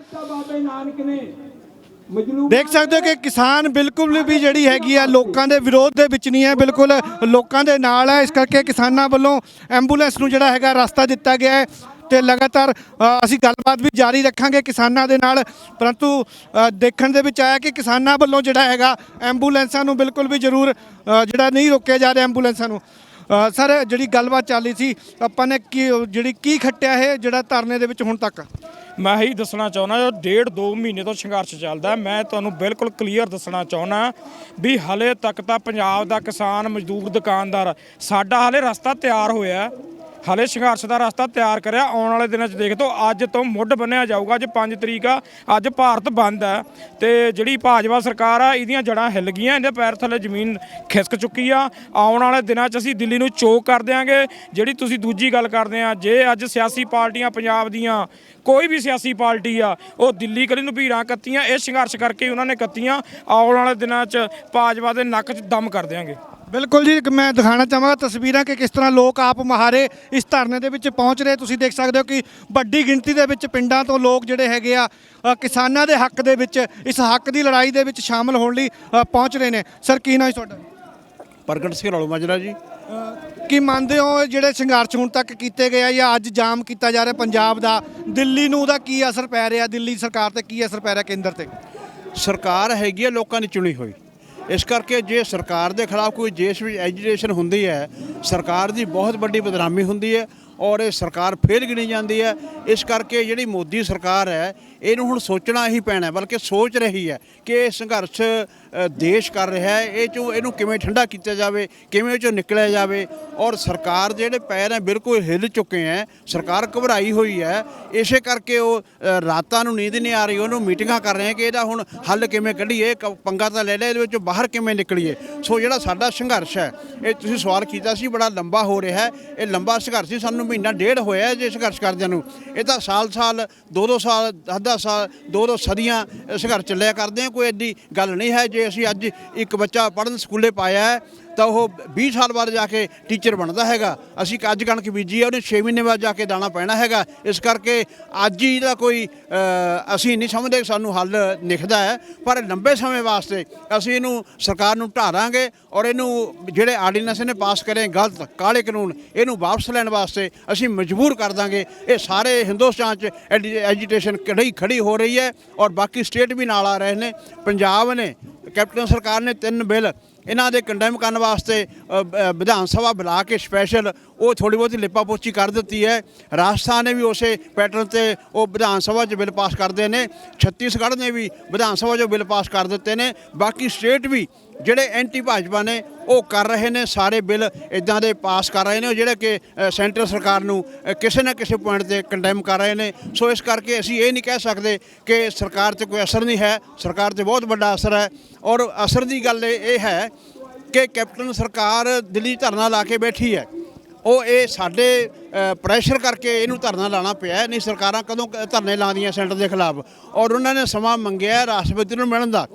ਦੇਖ ਸਕਦੇ ਹੋ ਕਿ ਕਿਸਾਨ ਬਿਲਕੁਲ ਵੀ ਜਿਹੜੀ ਹੈਗੀ ਆ ਲੋਕਾਂ ਦੇ ਵਿਰੋਧ ਦੇ ਵਿੱਚ ਨਹੀਂ ਹੈ, ਬਿਲਕੁਲ ਲੋਕਾਂ ਦੇ ਨਾਲ ਹੈ। ਇਸ ਕਰਕੇ ਕਿਸਾਨਾਂ ਵੱਲੋਂ ਐਂਬੂਲੈਂਸ ਨੂੰ ਜਿਹੜਾ ਹੈਗਾ ਰਸਤਾ ਦਿੱਤਾ ਗਿਆ ਹੈ ਤੇ ਲਗਾਤਾਰ ਅਸੀਂ ਗੱਲਬਾਤ ਵੀ ਜਾਰੀ ਰੱਖਾਂਗੇ ਕਿਸਾਨਾਂ ਦੇ ਨਾਲ। ਪਰੰਤੂ ਦੇਖਣ ਦੇ ਵਿੱਚ ਆਇਆ ਕਿ ਕਿਸਾਨਾਂ ਵੱਲੋਂ ਜਿਹੜਾ ਹੈਗਾ ਐਂਬੂਲੈਂਸਾਂ ਨੂੰ ਬਿਲਕੁਲ ਵੀ ਜ਼ਰੂਰ ਜਿਹੜਾ ਨਹੀਂ ਰੋਕਿਆ ਜਾ ਰਿਹਾ ਐਂਬੂਲੈਂਸਾਂ ਨੂੰ। ਸਰ ਜਿਹੜੀ ਗੱਲਬਾਤ ਚੱਲ ਰਹੀ ਸੀ ਆਪਾਂ ਨੇ ਕੀ ਖੱਟਿਆ ਹੈ ਜਿਹੜਾ ਧਰਨੇ ਦੇ ਵਿੱਚ ਹੁਣ ਤੱਕ? ਮੈਂ ਇਹੀ ਦੱਸਣਾ ਚਾਹੁੰਦਾ, 1.5-2 ਮਹੀਨੇ ਤੋਂ ਸੰਘਰਸ਼ ਚੱਲਦਾ। ਮੈਂ ਤੁਹਾਨੂੰ ਬਿਲਕੁਲ ਕਲੀਅਰ ਦੱਸਣਾ ਚਾਹੁੰਦਾ ਵੀ ਹਲੇ ਤੱਕ ਤਾਂ ਪੰਜਾਬ ਦਾ ਕਿਸਾਨ, ਮਜ਼ਦੂਰ, ਦੁਕਾਨਦਾਰ, ਸਾਡਾ ਹਲੇ ਰਸਤਾ ਤਿਆਰ ਹੋਇਆ, ਹਲੇ ਸੰਘਰਸ਼ ਦਾ ਰਸਤਾ ਤਿਆਰ ਕਰਿਆ। ਆਉਣ ਵਾਲੇ ਦਿਨਾਂ 'ਚ ਦੇਖ ਤੋ ਅੱਜ ਤੋਂ ਮੁੱਢ ਬੰਨਿਆ ਜਾਊਗਾ। ਅੱਜ 5 ਤਰੀਕ ਆ, ਅੱਜ ਭਾਰਤ ਬੰਦ ਹੈ ਤੇ ਜਿਹੜੀ ਭਾਜਪਾ ਸਰਕਾਰ ਆ ਇਹਦੀਆਂ ਜੜ੍ਹਾਂ ਹਿੱਲ ਗਈਆਂ, ਇਹਦੇ ਪੈਰ ਥੱਲੇ ਜ਼ਮੀਨ ਖਿਸਕ ਚੁੱਕੀ ਆ। ਆਉਣ ਵਾਲੇ ਦਿਨਾਂ 'ਚ ਅਸੀਂ ਦਿੱਲੀ ਨੂੰ ਚੋਕ ਕਰ ਦਿਆਂਗੇ। ਜਿਹੜੀ ਤੁਸੀਂ ਦੂਜੀ ਗੱਲ ਕਰਦੇ ਆ, ਜੇ ਅੱਜ ਸਿਆਸੀ ਪਾਰਟੀਆਂ ਪੰਜਾਬ ਦੀਆਂ ਕੋਈ ਵੀ ਸਿਆਸੀ ਪਾਰਟੀ ਆ ਉਹ ਦਿੱਲੀ ਕਲੀ ਨੂੰ ਭੀੜਾਂ ਕੱਤੀਆਂ, ਇਹ ਸੰਘਰਸ਼ ਕਰਕੇ ਉਹਨਾਂ ਨੇ ਕੱਤੀਆਂ। ਆਉਣ ਵਾਲੇ ਦਿਨਾਂ 'ਚ ਭਾਜਪਾ ਦੇ ਨੱਕ 'ਚ ਦਮ ਕਰ ਦਿਆਂਗੇ। ਬਿਲਕੁਲ ਜੀ, ਮੈਂ ਦਿਖਾਣਾ ਚਾਹਾਂਗਾ ਤਸਵੀਰਾਂ ਕਿ ਕਿਸ ਤਰ੍ਹਾਂ ਲੋਕ ਆਪ ਮੁਹਾਰੇ ਇਸ ਧਰਨੇ ਦੇ ਵਿੱਚ ਪਹੁੰਚ ਰਹੇ। ਤੁਸੀਂ ਦੇਖ ਸਕਦੇ ਹੋ ਕਿ ਵੱਡੀ ਗਿਣਤੀ ਦੇ ਵਿੱਚ ਪਿੰਡਾਂ ਤੋਂ ਲੋਕ ਜਿਹੜੇ ਹੈਗੇ ਆ ਕਿਸਾਨਾਂ ਦੇ ਹੱਕ ਦੇ ਵਿੱਚ, ਇਸ ਹੱਕ ਦੀ ਲੜਾਈ ਦੇ ਵਿੱਚ ਸ਼ਾਮਲ ਹੋਣ ਲਈ ਪਹੁੰਚ ਰਹੇ ਨੇ। ਸਰ ਕੀ ਨਾਮ ਹੈ ਤੁਹਾਡਾ? ਪ੍ਰਗਟ ਸਿੰਘ ਲਾਲੂ ਮਾਜਰਾ ਜੀ। ਕੀ ਮੰਨਦੇ ਹੋ ਜਿਹੜੇ ਸੰਘਰਸ਼ ਹੁਣ ਤੱਕ ਕੀਤੇ ਗਏ ਆ ਜਾਂ ਅੱਜ ਜਾਮ ਕੀਤਾ ਜਾ ਰਿਹਾ ਪੰਜਾਬ ਦਾ, ਦਿੱਲੀ ਨੂੰ ਉਹਦਾ ਕੀ ਅਸਰ ਪੈ ਰਿਹਾ? ਦਿੱਲੀ ਸਰਕਾਰ ਤੇ ਕੀ ਅਸਰ ਪੈ ਰਿਹਾ, ਕੇਂਦਰ ਤੇ? ਸਰਕਾਰ ਹੈਗੀ ਆ ਲੋਕਾਂ ਦੀ ਚੁਣੀ ਹੋਈ, ਇਸ ਕਰਕੇ ਜੇ ਸਰਕਾਰ ਦੇ ਖਿਲਾਫ ਕੋਈ ਦੇਸ਼ ਵਿੱਚ ਐਜੀਟੇਸ਼ਨ ਹੁੰਦੀ ਹੈ, ਸਰਕਾਰ ਦੀ ਬਹੁਤ ਵੱਡੀ ਬਦਨਾਮੀ ਹੁੰਦੀ ਹੈ ਔਰ ਇਹ ਸਰਕਾਰ ਫੇਲ ਗਿਣੀ ਜਾਂਦੀ ਹੈ। ਇਸ ਕਰਕੇ ਜਿਹੜੀ ਮੋਦੀ ਸਰਕਾਰ ਹੈ ਇਹਨੂੰ ਹੁਣ ਸੋਚਣਾ ਹੀ ਪੈਣਾ, ਬਲਕਿ ਸੋਚ ਰਹੀ ਹੈ ਕਿ ਇਹ ਸੰਘਰਸ਼ ਦੇਸ਼ ਕਰ ਰਿਹਾ ਹੈ, ਇਹਨੂੰ ਕਿਵੇਂ ਠੰਡਾ ਕੀਤਾ ਜਾਵੇ, ਕਿਵੇਂ ਇਹ 'ਚੋਂ ਨਿਕਲਿਆ ਜਾਵੇ। ਔਰ ਸਰਕਾਰ ਦੇ ਜਿਹੜੇ ਪੈਰ ਹੈ ਬਿਲਕੁਲ ਹਿੱਲ ਚੁੱਕੇ ਹੈ, ਸਰਕਾਰ ਘਬਰਾਈ ਹੋਈ ਹੈ। ਇਸੇ ਕਰਕੇ ਉਹ ਰਾਤਾਂ ਨੂੰ ਨੀਂਦ ਨਹੀਂ ਆ ਰਹੀ, ਉਹਨੂੰ ਮੀਟਿੰਗਾਂ ਕਰ ਰਹੇ ਕਿ ਇਹਦਾ ਹੁਣ ਹੱਲ ਕਿਵੇਂ ਕੱਢੀਏ, ਪੰਗਾ ਤਾਂ ਲੈ ਲਿਆ, ਇਹਦੇ ਵਿੱਚੋਂ ਬਾਹਰ ਕਿਵੇਂ ਨਿਕਲੀਏ। ਸੋ ਜਿਹੜਾ ਸਾਡਾ ਸੰਘਰਸ਼ ਹੈ, ਇਹ ਤੁਸੀਂ ਸਵਾਲ ਕੀਤਾ ਸੀ, ਬੜਾ ਲੰਬਾ ਹੋ ਰਿਹਾ ਹੈ। ਇਹ ਲੰਬਾ ਸੰਘਰਸ਼ ਸੀ, ਸਾਨੂੰ ਮਹੀਨਾ ਡੇਢ ਹੋਇਆ ਜੇ ਸੰਘਰਸ਼ ਕਰਦਿਆਂ ਨੂੰ। ਇਹ ਤਾਂ ਸਾਲ 2-2 ਸਾਲ 10-10 ਸਾਲ 2-2 ਸਦੀਆਂ ਸੰਘਰਸ਼ ਚੱਲਿਆ ਕਰਦੇ ਆ। ਕੋਈ ਐਡੀ ਗੱਲ ਨਹੀਂ ਹੈ। ਜੇ ਅਸੀਂ ਅੱਜ ਇੱਕ ਬੱਚਾ ਪੜ੍ਹਨ ਸਕੂਲੇ ਪਾਇਆ ਹੈ ਤਾਂ ਉਹ 20 ਸਾਲ ਬਾਅਦ ਜਾ ਕੇ ਟੀਚਰ ਬਣਦਾ ਹੈਗਾ। ਅਸੀਂ ਅੱਜ ਕਣਕ ਬੀਜੀ ਹੈ, ਉਹਨੇ 6 ਮਹੀਨੇ ਬਾਅਦ ਜਾ ਕੇ ਦਾਣਾ ਪੈਣਾ ਹੈਗਾ। ਇਸ ਕਰਕੇ ਅੱਜ ਹੀ ਦਾ ਕੋਈ ਅਸੀਂ ਨਹੀਂ ਸਮਝਦੇ ਸਾਨੂੰ ਹੱਲ ਨਿਕਲਦਾ ਹੈ, ਪਰ ਲੰਬੇ ਸਮੇਂ ਵਾਸਤੇ ਅਸੀਂ ਇਹਨੂੰ ਸਰਕਾਰ ਨੂੰ ਢਾਰਾਂਗੇ ਔਰ ਇਹਨੂੰ ਜਿਹੜੇ ਆਰਡੀਨੈਂਸ ਨੇ ਪਾਸ ਕਰੇ ਗਲਤ ਕਾਲੇ ਕਾਨੂੰਨ, ਇਹਨੂੰ ਵਾਪਸ ਲੈਣ ਵਾਸਤੇ ਅਸੀਂ ਮਜਬੂਰ ਕਰ ਦਾਂਗੇ। ਇਹ ਸਾਰੇ ਹਿੰਦੁਸਤਾਨ 'ਚ ਐਜੀਟੇਸ਼ਨ ਖੜੀ ਹੋ ਰਹੀ ਹੈ ਔਰ ਬਾਕੀ ਸਟੇਟ ਵੀ ਨਾਲ ਆ ਰਹੇ ਨੇ। ਪੰਜਾਬ ਨੇ, ਕੈਪਟਨ ਸਰਕਾਰ ਨੇ 3 ਬਿੱਲ ਇਹਨਾਂ ਦੇ ਕੰਡੈਮ ਕਰਨ ਵਾਸਤੇ ਵਿਧਾਨ ਸਭਾ ਬੁਲਾ ਕੇ ਸਪੈਸ਼ਲ ਉਹ ਥੋੜ੍ਹੀ ਬਹੁਤੀ ਲਿਪਾ ਪੋਚੀ ਕਰ ਦਿੱਤੀ ਹੈ। ਰਾਜਸਥਾਨ ਨੇ ਵੀ ਉਸੇ ਪੈਟਰਨ 'ਤੇ ਉਹ ਵਿਧਾਨ ਸਭਾ 'ਚ ਬਿੱਲ ਪਾਸ ਕਰਦੇ ਨੇ। ਛੱਤੀਸਗੜ੍ਹ ਨੇ ਵੀ ਵਿਧਾਨ ਸਭਾ 'ਚ ਬਿੱਲ ਪਾਸ ਕਰ ਦਿੱਤੇ ਨੇ। ਬਾਕੀ ਸਟੇਟ ਵੀ ਜਿਹੜੇ ਐਂਟੀ ਭਾਜਪਾ ਨੇ ਉਹ ਕਰ ਰਹੇ ਨੇ, ਸਾਰੇ ਬਿੱਲ ਇੱਦਾਂ ਦੇ ਪਾਸ ਕਰ ਰਹੇ ਨੇ ਜਿਹੜੇ ਕਿ ਸੈਂਟਰ ਸਰਕਾਰ ਨੂੰ ਕਿਸੇ ਨਾ ਕਿਸੇ ਪੁਆਇੰਟ 'ਤੇ ਕੰਡੈਮ ਕਰ ਰਹੇ ਨੇ। ਸੋ ਇਸ ਕਰਕੇ ਅਸੀਂ ਇਹ ਨਹੀਂ ਕਹਿ ਸਕਦੇ ਕਿ ਸਰਕਾਰ 'ਤੇ ਕੋਈ ਅਸਰ ਨਹੀਂ ਹੈ, ਸਰਕਾਰ 'ਤੇ ਬਹੁਤ ਵੱਡਾ ਅਸਰ ਹੈ। ਔਰ ਅਸਰ ਦੀ ਗੱਲ ਇਹ ਹੈ ਕਿ ਕੈਪਟਨ ਸਰਕਾਰ ਦਿੱਲੀ ਧਰਨਾ ਲਾ ਕੇ ਬੈਠੀ ਹੈ। ਉਹ ਇਹ ਸਾਡੇ ਪ੍ਰੈਸ਼ਰ ਕਰਕੇ ਇਹਨੂੰ ਧਰਨਾ ਲਾਣਾ ਪਿਆ, ਨਹੀਂ ਸਰਕਾਰਾਂ ਕਦੋਂ ਧਰਨੇ ਲਾਉਂਦੀਆਂ ਸੈਂਟਰ ਦੇ ਖਿਲਾਫ। ਔਰ ਉਹਨਾਂ ਨੇ ਸਮਾਂ ਮੰਗਿਆ ਰਾਸ਼ਟਰਪਤੀ ਨੂੰ ਮਿਲਣ ਦਾ।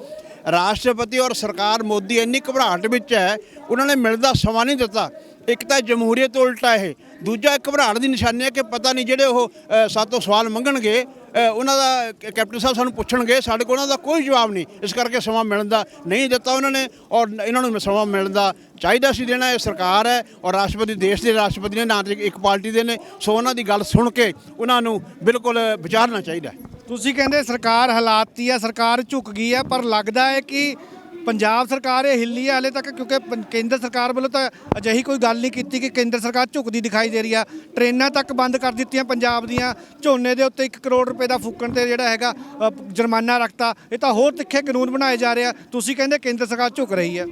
ਰਾਸ਼ਟਰਪਤੀ ਔਰ ਸਰਕਾਰ ਮੋਦੀ ਇੰਨੀ ਘਬਰਾਹਟ ਵਿੱਚ ਹੈ, ਉਹਨਾਂ ਨੇ ਮਿਲਣ ਦਾ ਸਮਾਂ ਨਹੀਂ ਦਿੱਤਾ। ਇੱਕ ਤਾਂ ਜਮਹੂਰੀਅਤ ਉਲਟਾ ਇਹ, ਦੂਜਾ ਘਬਰਾਹਟ ਦੀ ਨਿਸ਼ਾਨੀ ਹੈ ਕਿ ਪਤਾ ਨਹੀਂ ਜਿਹੜੇ ਉਹ ਸਾਤੋਂ ਸਵਾਲ ਮੰਗਣਗੇ ਉਹਨਾਂ ਦਾ ਕੈਪਟਨ ਸਾਹਿਬ ਸਾਨੂੰ ਪੁੱਛਣਗੇ, ਸਾਡੇ ਕੋਲ ਉਹਨਾਂ ਦਾ ਕੋਈ ਜਵਾਬ ਨਹੀਂ। ਇਸ ਕਰਕੇ ਸਮਾਂ ਮਿਲਣ ਦਾ ਨਹੀਂ ਦਿੱਤਾ ਉਹਨਾਂ ਨੇ ਔਰ ਇਹਨਾਂ ਨੂੰ ਸਮਾਂ ਮਿਲਣ ਦਾ ਚਾਹੀਦਾ ਸੀ ਦੇਣਾ। ਇਹ ਸਰਕਾਰ ਹੈ ਔਰ ਰਾਸ਼ਟਰਪਤੀ ਦੇਸ਼ ਦੇ ਰਾਸ਼ਟਰਪਤੀ ਨੇ, ਨਾ ਇੱਕ ਪਾਰਟੀ ਦੇ ਨੇ। ਸੋ ਉਹਨਾਂ ਦੀ ਗੱਲ ਸੁਣ ਕੇ ਉਹਨਾਂ ਨੂੰ ਬਿਲਕੁਲ ਵਿਚਾਰਨਾ ਚਾਹੀਦਾ। ਤੁਸੀਂ ਕਹਿੰਦੇ ਸਰਕਾਰ ਹਾਲਾਤੀ ਆ, ਸਰਕਾਰ ਝੁਕ ਗਈ ਹੈ, ਪਰ ਲੱਗਦਾ ਹੈ ਕਿ ਪੰਜਾਬ ਸਰਕਾਰ ਇਹ ਹਿੱਲੀ ਹੈ ਹਾਲੇ ਤੱਕ, ਕਿਉਂਕਿ ਕੇਂਦਰ ਸਰਕਾਰ ਵੱਲੋਂ ਤਾਂ ਅਜਿਹੀ ਕੋਈ ਗੱਲ ਨਹੀਂ ਕੀਤੀ ਕਿ ਕੇਂਦਰ ਸਰਕਾਰ ਝੁਕਦੀ ਦਿਖਾਈ ਦੇ ਰਹੀ ਆ। ਟ੍ਰੇਨਾਂ ਤੱਕ ਬੰਦ ਕਰ ਦਿੱਤੀਆਂ ਪੰਜਾਬ ਦੀਆਂ, ਝੋਨੇ ਦੇ ਉੱਤੇ 1 ਕਰੋੜ ਰੁਪਏ ਦਾ ਫੂਕਣ ਤੇ ਜਿਹੜਾ ਹੈਗਾ ਜੁਰਮਾਨਾ ਰੱਖਤਾ। ਇਹ ਤਾਂ ਹੋਰ ਤਿੱਖੇ ਕਾਨੂੰਨ ਬਣਾਏ ਜਾ ਰਹੇ ਆ। ਤੁਸੀਂ ਕਹਿੰਦੇ ਕੇਂਦਰ ਸਰਕਾਰ ਝੁਕ ਰਹੀ ਹੈ।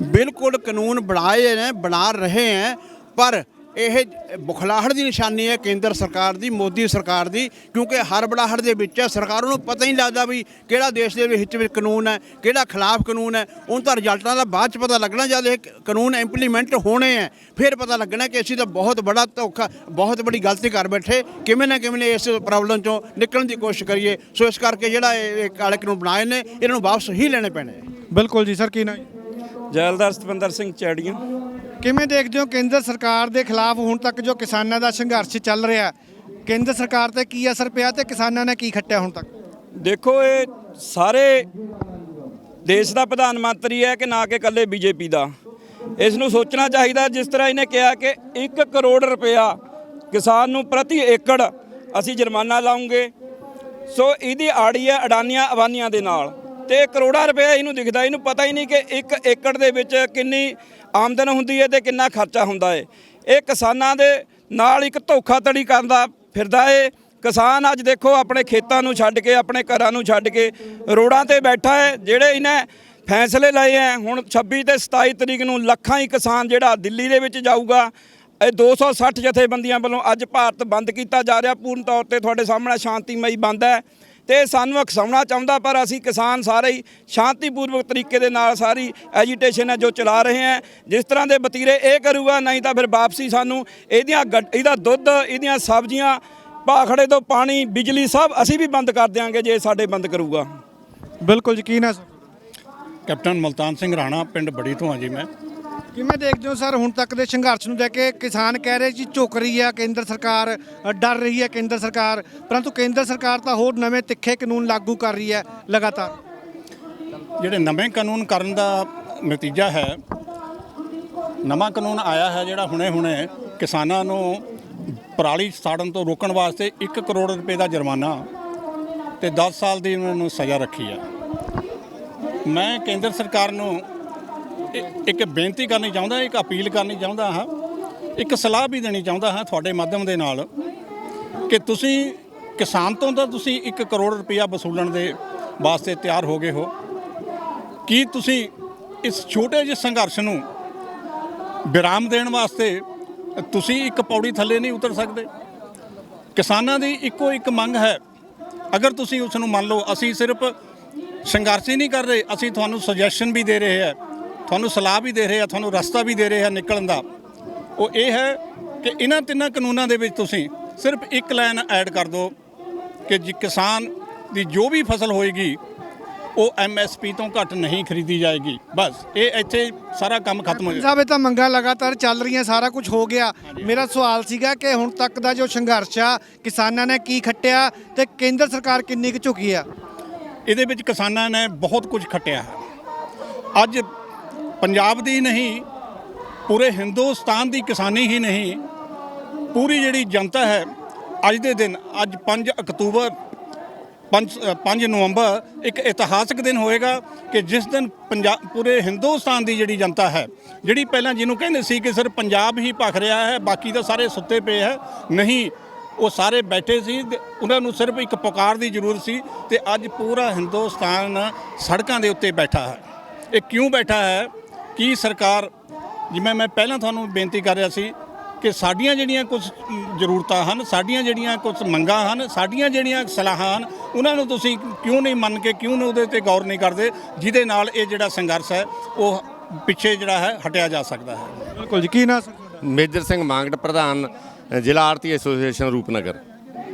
ਬਿਲਕੁਲ ਕਾਨੂੰਨ ਬਣਾਏ ਨੇ, ਬਣਾ ਰਹੇ ਹੈ, ਪਰ ਇਹ ਬੁਖਲਾਹਟ ਦੀ ਨਿਸ਼ਾਨੀ ਹੈ ਕੇਂਦਰ ਸਰਕਾਰ ਦੀ, ਮੋਦੀ ਸਰਕਾਰ ਦੀ। ਕਿਉਂਕਿ ਹਰ ਬੜਾਹਟ ਦੇ ਵਿੱਚ ਸਰਕਾਰਾਂ ਨੂੰ ਪਤਾ ਹੀ ਨਹੀਂ ਲੱਗਦਾ ਵੀ ਕਿਹੜਾ ਦੇਸ਼ ਦੇ ਵਿੱਚ ਕਾਨੂੰਨ ਹੈ, ਕਿਹੜਾ ਖਿਲਾਫ ਕਾਨੂੰਨ ਹੈ। ਉਹਨਾਂ ਤਾਂ ਰਿਜ਼ਲਟਾਂ ਦਾ ਬਾਅਦ 'ਚ ਪਤਾ ਲੱਗਣਾ, ਜਦ ਇਹ ਕਾਨੂੰਨ ਇੰਪਲੀਮੈਂਟ ਹੋਣੇ ਹੈ ਫਿਰ ਪਤਾ ਲੱਗਣਾ ਕਿ ਅਸੀਂ ਤਾਂ ਬਹੁਤ ਬੜਾ ਧੋਖਾ, ਬਹੁਤ ਬੜੀ ਗਲਤੀ ਕਰ ਬੈਠੇ। ਕਿਵੇਂ ਨਾ ਕਿਵੇਂ ਇਸ ਪ੍ਰੋਬਲਮ 'ਚੋਂ ਨਿਕਲਣ ਦੀ ਕੋਸ਼ਿਸ਼ ਕਰੀਏ। ਸੋ ਇਸ ਕਰਕੇ ਜਿਹੜਾ ਇਹ ਕਾਲੇ ਕਾਨੂੰਨ ਬਣਾਏ ਨੇ ਇਹਨਾਂ ਨੂੰ ਵਾਪਸ ਹੀ ਲੈਣੇ ਪੈਣੇ। ਬਿਲਕੁਲ ਜੀ ਸਰ, ਕੀ ਨਾ ਜੈਲਦਾਰ ਸਤਵਿੰਦਰ ਸਿੰਘ ਚੈੜੀਆਂ। ਕਿਵੇਂ ਦੇਖਦੇ ਹੋ ਕੇਂਦਰ ਸਰਕਾਰ ਦੇ ਖਿਲਾਫ ਹੁਣ ਤੱਕ ਜੋ ਕਿਸਾਨਾਂ ਦਾ ਸੰਘਰਸ਼ ਚੱਲ ਰਿਹਾ, ਕੇਂਦਰ ਸਰਕਾਰ ਤੇ ਕੀ ਅਸਰ ਪਿਆ ਤੇ ਕਿਸਾਨਾਂ ਨੇ ਕੀ ਖੱਟਿਆ ਹੁਣ ਤੱਕ? ਦੇਖੋ, ਇਹ ਸਾਰੇ ਦੇਸ਼ ਦਾ ਪ੍ਰਧਾਨ ਮੰਤਰੀ ਹੈ ਕਿ ਨਾ ਕਿ ਇਕੱਲੇ ਬੀਜੇਪੀ ਦਾ। ਇਸ ਨੂੰ ਸੋਚਣਾ ਚਾਹੀਦਾ। ਜਿਸ ਤਰ੍ਹਾਂ ਇਹਨੇ ਕਿਹਾ ਕਿ 1 ਕਰੋੜ ਰੁਪਇਆ ਕਿਸਾਨ ਨੂੰ ਪ੍ਰਤੀ ਏਕੜ ਅਸੀਂ ਜੁਰਮਾਨਾ ਲਾਉਂਗੇ। ਸੋ ਇਹਦੀ ਆੜੀ ਹੈ ਅਡਾਨੀਆਂ ਅਬਾਨੀਆਂ ਦੇ ਨਾਲ, ਤੇ ਕਰੋੜਾਂ ਰੁਪਏ ਇਹਨੂੰ ਦਿਖਦਾ। ਇਹਨੂੰ ਪਤਾ ਹੀ ਨਹੀਂ ਕਿ 1 ਏਕੜ ਦੇ ਵਿੱਚ ਕਿੰਨੀ ਆਮਦਨ ਹੁੰਦੀ ਹੈ ਤੇ ਕਿੰਨਾ ਖਰਚਾ ਹੁੰਦਾ ਹੈ। ਇਹ ਕਿਸਾਨਾਂ ਦੇ ਨਾਲ ਇੱਕ ਧੋਖਾਧੜੀ ਕਰਦਾ ਫਿਰਦਾ ਹੈ। ਕਿਸਾਨ ਅੱਜ ਦੇਖੋ ਆਪਣੇ ਖੇਤਾਂ ਨੂੰ ਛੱਡ ਕੇ, ਆਪਣੇ ਘਰਾਂ ਨੂੰ ਛੱਡ ਕੇ ਰੋਡਾਂ ਤੇ ਬੈਠਾ ਹੈ। ਜਿਹੜੇ ਇਹਨੇ ਫੈਸਲੇ ਲਏ ਹੈ, ਹੁਣ 26 ਤੇ 27 ਤਰੀਕ ਨੂੰ ਲੱਖਾਂ ਹੀ ਕਿਸਾਨ ਜਿਹੜਾ ਦਿੱਲੀ ਦੇ ਵਿੱਚ ਜਾਊਗਾ। ਇਹ 260 ਜਥੇਬੰਦੀਆਂ ਵੱਲੋਂ ਅੱਜ ਭਾਰਤ ਬੰਦ ਕੀਤਾ ਜਾ ਰਿਹਾ, ਪੂਰਨ ਤੌਰ ਤੇ ਤੁਹਾਡੇ ਸਾਹਮਣੇ ਸ਼ਾਂਤੀਮਈ ਬੰਦ ਹੈ ਤੇ ਸਾਨੂੰ ਉਕਸਾਉਣਾ ਚਾਹੁੰਦਾ। ਪਰ ਅਸੀਂ ਕਿਸਾਨ ਸਾਰੇ ਹੀ ਸ਼ਾਂਤੀਪੂਰਵਕ ਤਰੀਕੇ ਦੇ ਨਾਲ ਸਾਰੀ ਐਜੀਟੇਸ਼ਨ ਹੈ ਜੋ ਚਲਾ ਰਹੇ ਹਾਂ। ਜਿਸ ਤਰ੍ਹਾਂ ਦੇ ਵਤੀਰੇ ਇਹ ਕਰੂਗਾ, ਨਹੀਂ ਤਾਂ ਫਿਰ ਵਾਪਸੀ ਸਾਨੂੰ ਇਹਦਾ ਦੁੱਧ, ਇਹਦੀਆਂ ਸਬਜ਼ੀਆਂ, ਭਾਖੜੇ ਤੋਂ ਪਾਣੀ, ਬਿਜਲੀ ਸਭ ਅਸੀਂ ਵੀ ਬੰਦ ਕਰ ਦਿਆਂਗੇ ਜੇ ਸਾਡੇ ਬੰਦ ਕਰੂਗਾ। ਬਿਲਕੁਲ ਯਕੀਨ ਹੈ। ਕੈਪਟਨ ਮਲਤਾਨ ਸਿੰਘ ਰਾਣਾ, ਪਿੰਡ ਬੜੀ ਤੋਂ ਹਾਂ ਜੀ ਮੈਂ। ਕਿਵੇਂ ਦੇਖਦੇ ਹੋ ਸਰ ਹੁਣ ਤੱਕ ਦੇ ਸੰਘਰਸ਼ ਨੂੰ ਲੈ ਕੇ? ਕਿਸਾਨ ਕਹਿ ਰਹੇ ਜੀ ਝੁਕ ਰਹੀ ਹੈ ਕੇਂਦਰ ਸਰਕਾਰ, ਡਰ ਰਹੀ ਹੈ ਕੇਂਦਰ ਸਰਕਾਰ, ਪਰੰਤੂ ਕੇਂਦਰ ਸਰਕਾਰ ਤਾਂ ਹੋਰ ਨਵੇਂ ਤਿੱਖੇ ਕਾਨੂੰਨ ਲਾਗੂ ਕਰ ਰਹੀ ਹੈ ਲਗਾਤਾਰ। ਜਿਹੜੇ ਨਵੇਂ ਕਾਨੂੰਨ ਕਰਨ ਦਾ ਨਤੀਜਾ ਹੈ, ਨਵਾਂ ਕਾਨੂੰਨ ਆਇਆ ਹੈ ਜਿਹੜਾ ਹੁਣੇ ਕਿਸਾਨਾਂ ਨੂੰ ਪਰਾਲੀ ਸਾੜਨ ਤੋਂ ਰੋਕਣ ਵਾਸਤੇ 1 ਕਰੋੜ ਰੁਪਏ ਦਾ ਜੁਰਮਾਨਾ ਤੇ 10 ਸਾਲ ਦੀ ਉਹਨਾਂ ਨੂੰ ਸਜ਼ਾ ਰੱਖੀ ਹੈ। ਮੈਂ ਕੇਂਦਰ ਸਰਕਾਰ ਨੂੰ ਇੱਕ ਬੇਨਤੀ ਕਰਨੀ ਚਾਹੁੰਦਾ, ਇੱਕ ਅਪੀਲ ਕਰਨੀ ਚਾਹੁੰਦਾ ਹਾਂ, ਇੱਕ ਸਲਾਹ ਵੀ ਦੇਣੀ ਚਾਹੁੰਦਾ ਹਾਂ ਤੁਹਾਡੇ ਮਾਧਿਅਮ ਦੇ ਨਾਲ ਕਿ ਤੁਸੀਂ ਕਿਸਾਨ ਤੋਂ ਤਾਂ ਤੁਸੀਂ 1 ਕਰੋੜ ਰੁਪਇਆ ਵਸੂਲਣ ਦੇ ਵਾਸਤੇ ਤਿਆਰ ਹੋ ਗਏ ਹੋ। ਕੀ ਤੁਸੀਂ ਇਸ ਛੋਟੇ ਜਿਹੇ ਸੰਘਰਸ਼ ਨੂੰ ਵਿਰਾਮ ਦੇਣ ਵਾਸਤੇ ਤੁਸੀਂ ਇੱਕ ਪੌੜੀ ਥੱਲੇ ਨਹੀਂ ਉਤਰ ਸਕਦੇ? ਕਿਸਾਨਾਂ ਦੀ ਇੱਕੋ ਇੱਕ ਮੰਗ ਹੈ, ਅਗਰ ਤੁਸੀਂ ਉਸ ਨੂੰ ਮੰਨ ਲਓ। ਅਸੀਂ ਸਿਰਫ ਸੰਘਰਸ਼ ਹੀ ਨਹੀਂ ਕਰ ਰਹੇ, ਅਸੀਂ ਤੁਹਾਨੂੰ ਸੁਜੈਸ਼ਨ ਵੀ ਦੇ ਰਹੇ ਹਾਂ, ਤੁਹਾਨੂੰ ਸਲਾਹ ਵੀ ਦੇ ਰਹੇ ਹਾਂ, ਤੁਹਾਨੂੰ ਰਸਤਾ ਵੀ ਦੇ ਰਹੇ ਹਾਂ ਨਿਕਲਣ ਦਾ। ਉਹ ਇਹ ਹੈ ਕਿ ਇਹਨਾਂ 3 ਕਾਨੂੰਨਾਂ ਦੇ ਵਿੱਚ ਤੁਸੀਂ ਸਿਰਫ ਇੱਕ ਲਾਈਨ ਐਡ ਕਰ ਦਿਓ ਕਿ ਜੀ ਕਿਸਾਨ ਦੀ ਜੋ ਵੀ ਫਸਲ ਹੋਏਗੀ ਉਹ MSP ਤੋਂ ਘੱਟ ਨਹੀਂ ਖਰੀਦੀ ਜਾਏਗੀ। ਬਸ ਇਹ ਇੱਥੇ ਸਾਰਾ ਕੰਮ ਖਤਮ ਹੋ ਜਾਏਗਾ। ਸਾਹਿਬ, ਇਹ ਤਾਂ ਮੰਗਾਂ ਲਗਾਤਾਰ ਚੱਲ ਰਹੀਆਂ, ਸਾਰਾ ਕੁਝ ਹੋ ਗਿਆ। ਮੇਰਾ ਸਵਾਲ ਸੀਗਾ ਕਿ ਹੁਣ ਤੱਕ ਦਾ ਜੋ ਸੰਘਰਸ਼ ਆ ਕਿਸਾਨਾਂ ਨੇ ਕੀ ਖੱਟਿਆ ਤੇ ਕੇਂਦਰ ਸਰਕਾਰ ਕਿੰਨੀ ਕੁ ਝੁਕੀ ਆ? ਇਹਦੇ ਵਿੱਚ ਕਿਸਾਨਾਂ ਨੇ ਬਹੁਤ ਕੁਝ ਖੱਟਿਆ ਹੈ। ਅੱਜ ਪੰਜਾਬ ਦੀ ਨਹੀਂ, ਪੂਰੇ ਹਿੰਦੁਸਤਾਨ ਦੀ ਕਿਸਾਨੀ ਹੀ ਨਹੀਂ, ਪੂਰੀ ਜਿਹੜੀ ਜਨਤਾ ਹੈ ਅੱਜ ਦੇ ਦਿਨ, ਅੱਜ 5 ਅਕਤੂਬਰ 5 ਨਵੰਬਰ ਇੱਕ ਇਤਿਹਾਸਕ ਦਿਨ ਹੋਏਗਾ ਕਿ ਜਿਸ ਦਿਨ ਪੂਰੇ ਹਿੰਦੁਸਤਾਨ ਦੀ ਜਿਹੜੀ ਜਨਤਾ ਹੈ, ਜਿਹੜੀ ਪਹਿਲਾਂ ਜਿਹਨੂੰ ਕਹਿੰਦੇ ਸੀ ਕਿ ਸਿਰਫ ਪੰਜਾਬ ਹੀ ਭਖ ਰਿਹਾ ਹੈ, ਬਾਕੀ ਤਾਂ ਸਾਰੇ ਸੁੱਤੇ ਪਏ ਹੈ, ਨਹੀਂ, ਉਹ ਸਾਰੇ ਬੈਠੇ ਸੀ, ਉਹਨਾਂ ਨੂੰ ਸਿਰਫ ਇੱਕ ਪੁਕਾਰ ਦੀ ਜ਼ਰੂਰਤ ਸੀ। ਤੇ ਅੱਜ ਪੂਰਾ ਹਿੰਦੁਸਤਾਨ ਸੜਕਾਂ ਦੇ ਉੱਤੇ ਬੈਠਾ ਹੈ। ਇਹ ਕਿਉਂ ਬੈਠਾ ਹੈ? ਕੀ ਸਰਕਾਰ, ਜਿਵੇਂ ਮੈਂ ਪਹਿਲਾਂ ਤੁਹਾਨੂੰ ਬੇਨਤੀ ਕਰ ਰਿਹਾ ਸੀ ਕਿ ਸਾਡੀਆਂ ਜਿਹੜੀਆਂ ਕੁਝ ਜ਼ਰੂਰਤਾਂ ਹਨ, ਸਾਡੀਆਂ ਜਿਹੜੀਆਂ ਕੁਝ ਮੰਗਾਂ ਹਨ, ਸਾਡੀਆਂ ਜਿਹੜੀਆਂ ਸਲਾਹਾਂ ਹਨ, ਉਹਨਾਂ ਨੂੰ ਤੁਸੀਂ ਕਿਉਂ ਨਹੀਂ ਮੰਨ ਕੇ, ਕਿਉਂ ਉਹਦੇ 'ਤੇ ਗੌਰ ਨਹੀਂ ਕਰਦੇ, ਜਿਹਦੇ ਨਾਲ ਇਹ ਜਿਹੜਾ ਸੰਘਰਸ਼ ਹੈ ਉਹ ਪਿੱਛੇ ਜਿਹੜਾ ਹੈ ਹਟਿਆ ਜਾ ਸਕਦਾ ਹੈ। ਬਿਲਕੁਲ ਜੀ। ਕੀ ਨਾਂ ਸਰ? ਮੇਜਰ ਸਿੰਘ ਮਾਂਗਟ, ਪ੍ਰਧਾਨ ਜ਼ਿਲ੍ਹਾ ਆੜ੍ਹਤੀ ਐਸੋਸੀਏਸ਼ਨ ਰੂਪਨਗਰ।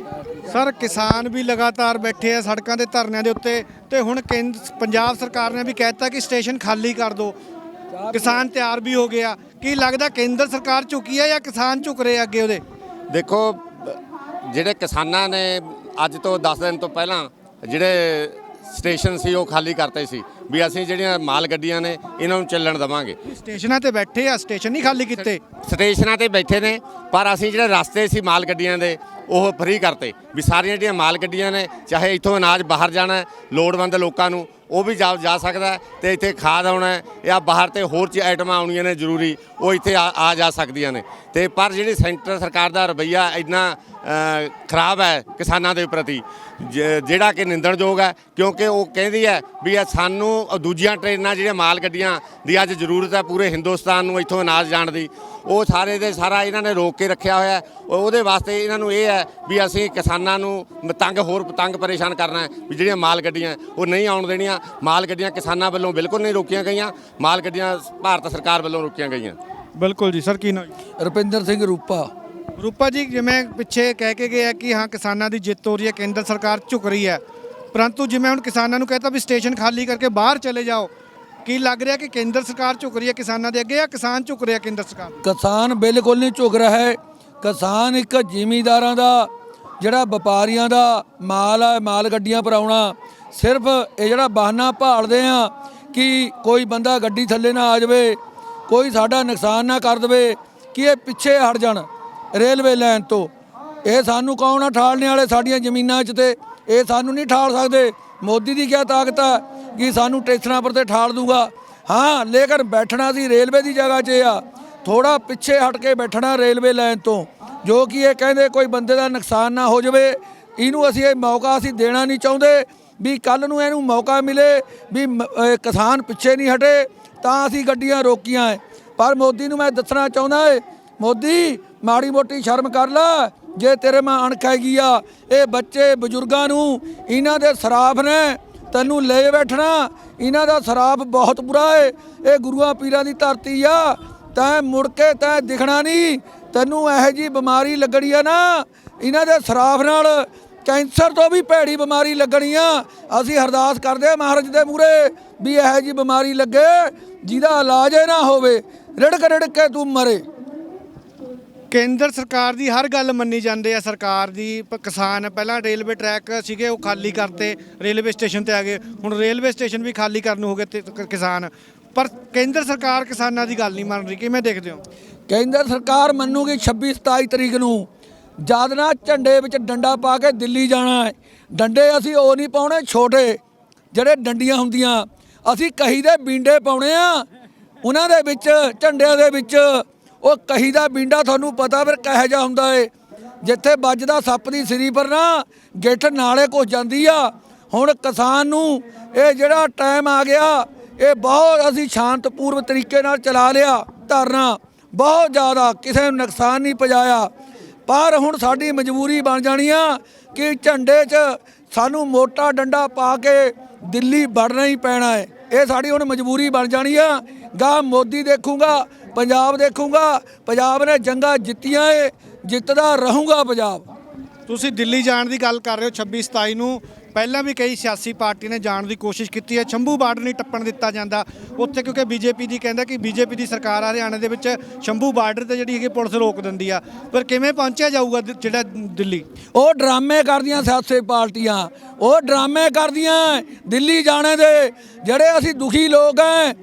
ਸਰ, ਕਿਸਾਨ ਵੀ ਲਗਾਤਾਰ ਬੈਠੇ ਆ ਸੜਕਾਂ ਦੇ ਧਰਨਿਆਂ ਦੇ ਉੱਤੇ ਤੇ ਹੁਣ ਪੰਜਾਬ ਸਰਕਾਰ ਨੇ ਵੀ ਕਹਿ ਦਿੱਤਾ ਕਿ ਸਟੇਸ਼ਨ ਖਾਲੀ ਕਰ ਦਿਓ। ਕਿਸਾਨ ਤਿਆਰ ਵੀ ਹੋ ਗਿਆ। ਕੀ ਲੱਗਦਾ ਕੇਂਦਰ ਸਰਕਾਰ ਝੁਕੀ ਹੈ ਜਾਂ ਕਿਸਾਨ ਝੁਕ ਰਹੇ ਅੱਗੇ ਉਹਦੇ? ਦੇਖੋ, ਜਿਹੜੇ ਕਿਸਾਨਾਂ ਨੇ ਅੱਜ ਤੋਂ 10 ਦਿਨ ਤੋਂ ਪਹਿਲਾਂ ਜਿਹੜੇ ਸਟੇਸ਼ਨ ਸੀ ਉਹ ਖਾਲੀ ਕਰਤੇ ਸੀ ਵੀ ਅਸੀਂ ਜਿਹੜੀਆਂ ਮਾਲ ਗੱਡੀਆਂ ਨੇ ਇਹਨਾਂ ਨੂੰ ਚੱਲਣ ਦੇਵਾਂਗੇ। ਸਟੇਸ਼ਨਾਂ ਤੇ ਬੈਠੇ ਆ, ਸਟੇਸ਼ਨ ਨਹੀਂ ਖਾਲੀ ਕੀਤੇ। ਸਟੇਸ਼ਨਾਂ ਤੇ ਬੈਠੇ ਨੇ, ਪਰ ਅਸੀਂ ਜਿਹੜੇ ਰਸਤੇ ਸੀ ਮਾਲ ਗੱਡੀਆਂ ਦੇ ਉਹ ਫ੍ਰੀ ਕਰਤੇ ਵੀ ਸਾਰੀਆਂ ਜਿਹੜੀਆਂ ਮਾਲ ਗੱਡੀਆਂ ਨੇ, ਚਾਹੇ ਇੱਥੋਂ ਅਨਾਜ ਬਾਹਰ ਜਾਣਾ ਲੋੜਵੰਦ ਲੋਕਾਂ ਨੂੰ, ਉਹ ਵੀ ਜਾ ਸਕਦਾ ਤੇ ਇੱਥੇ ਖਾਦ ਆਉਣਾ ਜਾਂ ਬਾਹਰ ਤੇ ਹੋਰ ਆਈਟਮਾਂ ਆਉਣੀਆਂ ਨੇ ਜ਼ਰੂਰੀ, ਉਹ ਇੱਥੇ ਆ ਜਾ ਸਕਦੀਆਂ ਨੇ। ਤੇ ਪਰ ਜਿਹੜੀ ਸੈਂਟਰ ਸਰਕਾਰ ਦਾ ਰਵੱਈਆ ਇੰਨਾ ਖਰਾਬ ਹੈ ਕਿਸਾਨਾਂ ਦੇ ਪ੍ਰਤੀ, ਜਿਹੜਾ ਕਿ ਨਿੰਦਣਯੋਗ ਹੈ, ਕਿਉਂਕਿ ਉਹ ਕਹਿੰਦੀ ਹੈ ਵੀ ਸਾਨੂੰ ਦੂਜੀਆਂ ਟ੍ਰੇਨਾਂ ਜਿਹੜੀਆਂ ਮਾਲ ਗੱਡੀਆਂ ਦੀ ਅੱਜ ਜ਼ਰੂਰਤ ਹੈ ਪੂਰੇ ਹਿੰਦੁਸਤਾਨ ਨੂੰ ਇੱਥੋਂ ਅਨਾਜ ਜਾਣ ਦੀ, ਉਹ ਸਾਰੇ ਦੇ ਸਾਰਾ ਇਹਨਾਂ ਨੇ ਰੋਕ ਕੇ ਰੱਖਿਆ ਹੋਇਆ। ਉਹਦੇ ਵਾਸਤੇ ਇਹਨਾਂ ਨੂੰ ਇਹ ਹੈ ਵੀ ਅਸੀਂ ਕਿਸਾਨਾਂ ਨੂੰ ਹੋਰ ਤੰਗ ਪਰੇਸ਼ਾਨ ਕਰਨਾ ਹੈ ਵੀ ਜਿਹੜੀਆਂ ਮਾਲ ਗੱਡੀਆਂ ਉਹ ਨਹੀਂ ਆਉਣ ਦੇਣੀਆਂ। ਮਾਲ ਗੱਡੀਆਂ ਕਿਸਾਨਾਂ ਵੱਲੋਂ ਬਿਲਕੁਲ ਨਹੀਂ ਰੋਕੀਆਂ ਗਈਆਂ, ਮਾਲ ਗੱਡੀਆਂ ਭਾਰਤ ਸਰਕਾਰ ਵੱਲੋਂ ਰੋਕੀਆਂ ਗਈਆਂ। ਬਿਲਕੁਲ ਜੀ। ਸਰ, ਕੀ ਨਾਂ? ਰੁਪਿੰਦਰ ਸਿੰਘ ਰੂਪਾ। ਰੂਪਾ ਜੀ, ਜਿਵੇਂ ਪਿੱਛੇ ਕਹਿ ਕੇ ਗਏ ਆ ਕਿ ਹਾਂ ਕਿਸਾਨਾਂ ਦੀ ਜਿੱਤ ਹੋ ਰਹੀ ਹੈ, ਕੇਂਦਰ ਸਰਕਾਰ ਝੁਕ ਰਹੀ ਹੈ, ਪਰੰਤੂ ਜਿਵੇਂ ਹੁਣ ਕਿਸਾਨਾਂ ਨੂੰ ਕਹਿਤਾ ਵੀ ਸਟੇਸ਼ਨ ਖਾਲੀ ਕਰਕੇ ਬਾਹਰ ਚਲੇ ਜਾਓ, ਕੀ ਲੱਗ ਰਿਹਾ ਕਿ ਕੇਂਦਰ ਸਰਕਾਰ ਝੁਕ ਰਹੀ ਹੈ ਕਿਸਾਨਾਂ ਦੇ ਅੱਗੇ ਜਾਂ ਕਿਸਾਨ ਝੁਕ ਰਿਹਾ ਕੇਂਦਰ ਸਰਕਾਰ? ਕਿਸਾਨ ਬਿਲਕੁਲ ਨਹੀਂ ਝੁਕ ਰਿਹਾ ਹੈ। ਕਿਸਾਨ ਇੱਕ ਜ਼ਿਮੀਂਦਾਰਾਂ ਦਾ, ਜਿਹੜਾ ਵਪਾਰੀਆਂ ਦਾ ਮਾਲ ਹੈ, ਮਾਲ ਗੱਡੀਆਂ ਪਰ ਆਉਣਾ, ਸਿਰਫ ਇਹ ਜਿਹੜਾ ਬਹਾਨਾ ਭਾਲਦੇ ਆ ਕਿ ਕੋਈ ਬੰਦਾ ਗੱਡੀ ਥੱਲੇ ਨਾ ਆ ਜਾਵੇ, ਕੋਈ ਸਾਡਾ ਨੁਕਸਾਨ ਨਾ ਕਰ ਦੇਵੇ, ਕਿ ਇਹ ਪਿੱਛੇ ਹਟ ਜਾਣ ਰੇਲਵੇ ਲਾਈਨ ਤੋਂ। ਇਹ ਸਾਨੂੰ ਕੌਣ ਆ ਠਾਲਣੇ ਵਾਲੇ ਸਾਡੀਆਂ ਜ਼ਮੀਨਾਂ 'ਚ? ਤੇ ਇਹ ਸਾਨੂੰ ਨਹੀਂ ਠਾਲ ਸਕਦੇ। ਮੋਦੀ ਦੀ ਕੀ ਤਾਕਤ ਹੈ ਕਿ ਸਾਨੂੰ ਸਟੇਸ਼ਨਾਂ ਪਰ ਤੇ ਠਾਲ ਦੂਗਾ? ਹਾਂ, ਲੇਕਿਨ ਬੈਠਣਾ ਸੀ ਰੇਲਵੇ ਦੀ ਜਗ੍ਹਾ 'ਚ ਆ, ਥੋੜਾ ਪਿੱਛੇ ਹਟ ਕੇ ਬੈਠਣਾ ਰੇਲਵੇ ਲਾਈਨ ਤੋਂ, ਜੋ ਕਿ ਇਹ ਕਹਿੰਦੇ ਕੋਈ ਬੰਦੇ ਦਾ ਨੁਕਸਾਨ ਨਾ ਹੋ ਜਾਵੇ। ਇਹਨੂੰ ਅਸੀਂ ਇਹ ਮੌਕਾ ਅਸੀਂ ਦੇਣਾ ਨਹੀਂ ਚਾਹੁੰਦੇ ਵੀ ਕੱਲ ਨੂੰ ਇਹਨੂੰ ਮੌਕਾ ਮਿਲੇ ਵੀ ਕਿਸਾਨ ਪਿੱਛੇ ਨਹੀਂ ਹਟੇ ਤਾਂ ਅਸੀਂ ਗੱਡੀਆਂ ਰੋਕੀਆਂ ਹੈ। ਪਰ ਮੋਦੀ ਨੂੰ ਮੈਂ ਦੱਸਣਾ ਚਾਹੁੰਦਾ ਏ, ਮੋਦੀ ਮਾੜੀ ਮੋਟੀ ਸ਼ਰਮ ਕਰ ਲੈ, ਜੇ ਤੇਰੇ ਮਾਂ ਅਣਖ ਹੈਗੀ ਆ। ਇਹ ਬੱਚੇ ਬਜ਼ੁਰਗਾਂ ਨੂੰ ਇਹਨਾਂ ਦੇ ਸਰਾਫ ਨੇ ਤੈਨੂੰ ਲੈ ਬੈਠਣਾ, ਇਹਨਾਂ ਦਾ ਸਰਾਫ ਬਹੁਤ ਬੁਰਾ ਏ। ਇਹ ਗੁਰੂਆਂ ਪੀਰਾਂ ਦੀ ਧਰਤੀ ਆ, ਤੈਂ ਮੁੜ ਕੇ ਤੈਂ ਦਿਖਣਾ ਨਹੀਂ, ਤੈਨੂੰ ਇਹੋ ਜਿਹੀ ਬਿਮਾਰੀ ਲੱਗਣੀ ਆ ਨਾ ਇਹਨਾਂ ਦੇ ਸਰਾਫ ਨਾਲ, ਕੈਂਸਰ ਤੋਂ ਵੀ ਭੈੜੀ ਬਿਮਾਰੀ ਲੱਗਣੀ ਆ। ਅਸੀਂ ਅਰਦਾਸ ਕਰਦੇ ਆ ਮਹਾਰਾਜ ਦੇ ਮੂਹਰੇ ਵੀ ਇਹੋ ਜਿਹੀ ਬਿਮਾਰੀ ਲੱਗੇ ਜਿਹਦਾ ਇਲਾਜ ਹੀ ਨਾ ਹੋਵੇ, ਰਿੜਕ ਕੇ ਤੂੰ ਮਰੇ। ਕੇਂਦਰ ਸਰਕਾਰ ਦੀ ਹਰ ਗੱਲ ਮੰਨੀ ਜਾਂਦੇ ਆ ਸਰਕਾਰ ਦੀ। ਕਿਸਾਨ ਪਹਿਲਾਂ ਰੇਲਵੇ ਟਰੈਕ ਸੀਗੇ ਉਹ ਖਾਲੀ ਕਰਤੇ, ਰੇਲਵੇ ਸਟੇਸ਼ਨ ਤੇ ਆ ਗਏ, ਹੁਣ ਰੇਲਵੇ ਸਟੇਸ਼ਨ ਵੀ ਖਾਲੀ ਕਰਨ ਨੂੰ ਹੋ ਗਏ ਤੇ ਕਿਸਾਨ, ਪਰ ਕੇਂਦਰ ਸਰਕਾਰ ਕਿਸਾਨਾਂ ਦੀ ਗੱਲ ਨਹੀਂ ਮੰਨ ਰਹੀ। ਕਿਵੇਂ ਦੇਖਦੇ ਹੋ? ਕੇਂਦਰ ਸਰਕਾਰ ਮੰਨੂਗੀ 26-27 ਤਰੀਕ ਨੂੰ, ਜਦ ਨਾ ਝੰਡੇ ਵਿੱਚ ਡੰਡਾ ਪਾ ਕੇ ਦਿੱਲੀ ਜਾਣਾ ਹੈ। ਡੰਡੇ ਅਸੀਂ ਉਹ ਨਹੀਂ ਪਾਉਣੇ ਛੋਟੇ ਜਿਹੜੇ ਡੰਡੀਆਂ ਹੁੰਦੀਆਂ, ਅਸੀਂ ਕਹੀ ਦੇ ਬੀਂਡੇ ਪਾਉਣੇ ਆ। ਉਹਨਾਂ ਦੇ ਵਿੱਚ ਝੰਡਿਆਂ ਦੇ ਵਿੱਚ ਉਹ ਕਹੀ ਦਾ ਬਿੰਡਾ ਤੁਹਾਨੂੰ ਪਤਾ ਫਿਰ ਕਿਹੋ ਜਿਹਾ ਹੁੰਦਾ ਏ। ਜਿੱਥੇ ਵੱਜਦਾ ਸੱਪ ਦੀ ਸਿਰੀ ਪਰ ਨਾ ਗਿੱਠ ਨਾਲੇ ਕੁਛ ਜਾਂਦੀ ਆ। ਹੁਣ ਕਿਸਾਨ ਨੂੰ ਇਹ ਜਿਹੜਾ ਟਾਈਮ ਆ ਗਿਆ, ਇਹ ਬਹੁਤ ਅਸੀਂ ਸ਼ਾਂਤਪੂਰਵ ਤਰੀਕੇ ਨਾਲ ਚਲਾ ਲਿਆ ਧਰਨਾ, ਬਹੁਤ ਜ਼ਿਆਦਾ ਕਿਸੇ ਨੂੰ ਨੁਕਸਾਨ ਨਹੀਂ ਪਹੁੰਚਾਇਆ। ਪਰ ਹੁਣ ਸਾਡੀ ਮਜਬੂਰੀ ਬਣ ਜਾਣੀ ਆ ਕਿ ਝੰਡੇ 'ਚ ਸਾਨੂੰ ਮੋਟਾ ਡੰਡਾ ਪਾ ਕੇ ਦਿੱਲੀ ਵੜਨਾ ਹੀ ਪੈਣਾ ਹੈ। ਇਹ ਸਾਡੀ ਹੁਣ ਮਜਬੂਰੀ ਬਣ ਜਾਣੀ ਆ। ਗਾਂ ਮੋਦੀ ਦੇਖੂਗਾ, ਪੰਜਾਬ ਦੇਖੂਗਾ। ਪੰਜਾਬ ਨੇ ਜੰਗਾਂ ਜਿੱਤੀਆਂ ਏ, ਜਿੱਤਦਾ ਰਹੂਗਾ ਪੰਜਾਬ। ਤੁਸੀਂ ਦਿੱਲੀ ਜਾਣ ਦੀ ਗੱਲ ਕਰ ਰਹੇ ਹੋ 26-27 ਨੂੰ, ਪਹਿਲਾਂ ਵੀ ਕਈ ਸਿਆਸੀ ਪਾਰਟੀ ਨੇ ਜਾਣ ਦੀ ਕੋਸ਼ਿਸ਼ ਕੀਤੀ ਹੈ। ਸ਼ੰਭੂ ਬਾਰਡਰ ਨਹੀਂ ਟੱਪਣ ਦਿੱਤਾ ਜਾਂਦਾ ਉੱਥੇ, ਕਿਉਂਕਿ ਬੀਜੇਪੀ ਦੀ ਕਹਿੰਦਾ ਕਿ ਬੀਜੇਪੀ ਦੀ ਸਰਕਾਰ ਆ ਹਰਿਆਣਾ ਦੇ ਵਿੱਚ, ਸ਼ੰਭੂ ਬਾਰਡਰ ਤੇ ਜਿਹੜੀ ਹੈਗੀ ਪੁਲਿਸ ਰੋਕ ਦਿੰਦੀ ਆ। ਪਰ ਕਿਵੇਂ ਪਹੁੰਚਿਆ ਜਾਊਗਾ ਜਿਹੜਾ ਦਿੱਲੀ? ਉਹ ਡਰਾਮੇ ਕਰਦੀਆਂ ਸਿਆਸੀ ਪਾਰਟੀਆਂ, ਉਹ ਡਰਾਮੇ ਕਰਦੀਆਂ ਦਿੱਲੀ ਜਾਣੇ ਦੇ। ਜਿਹੜੇ ਅਸੀਂ ਦੁਖੀ ਲੋਕ ਐ,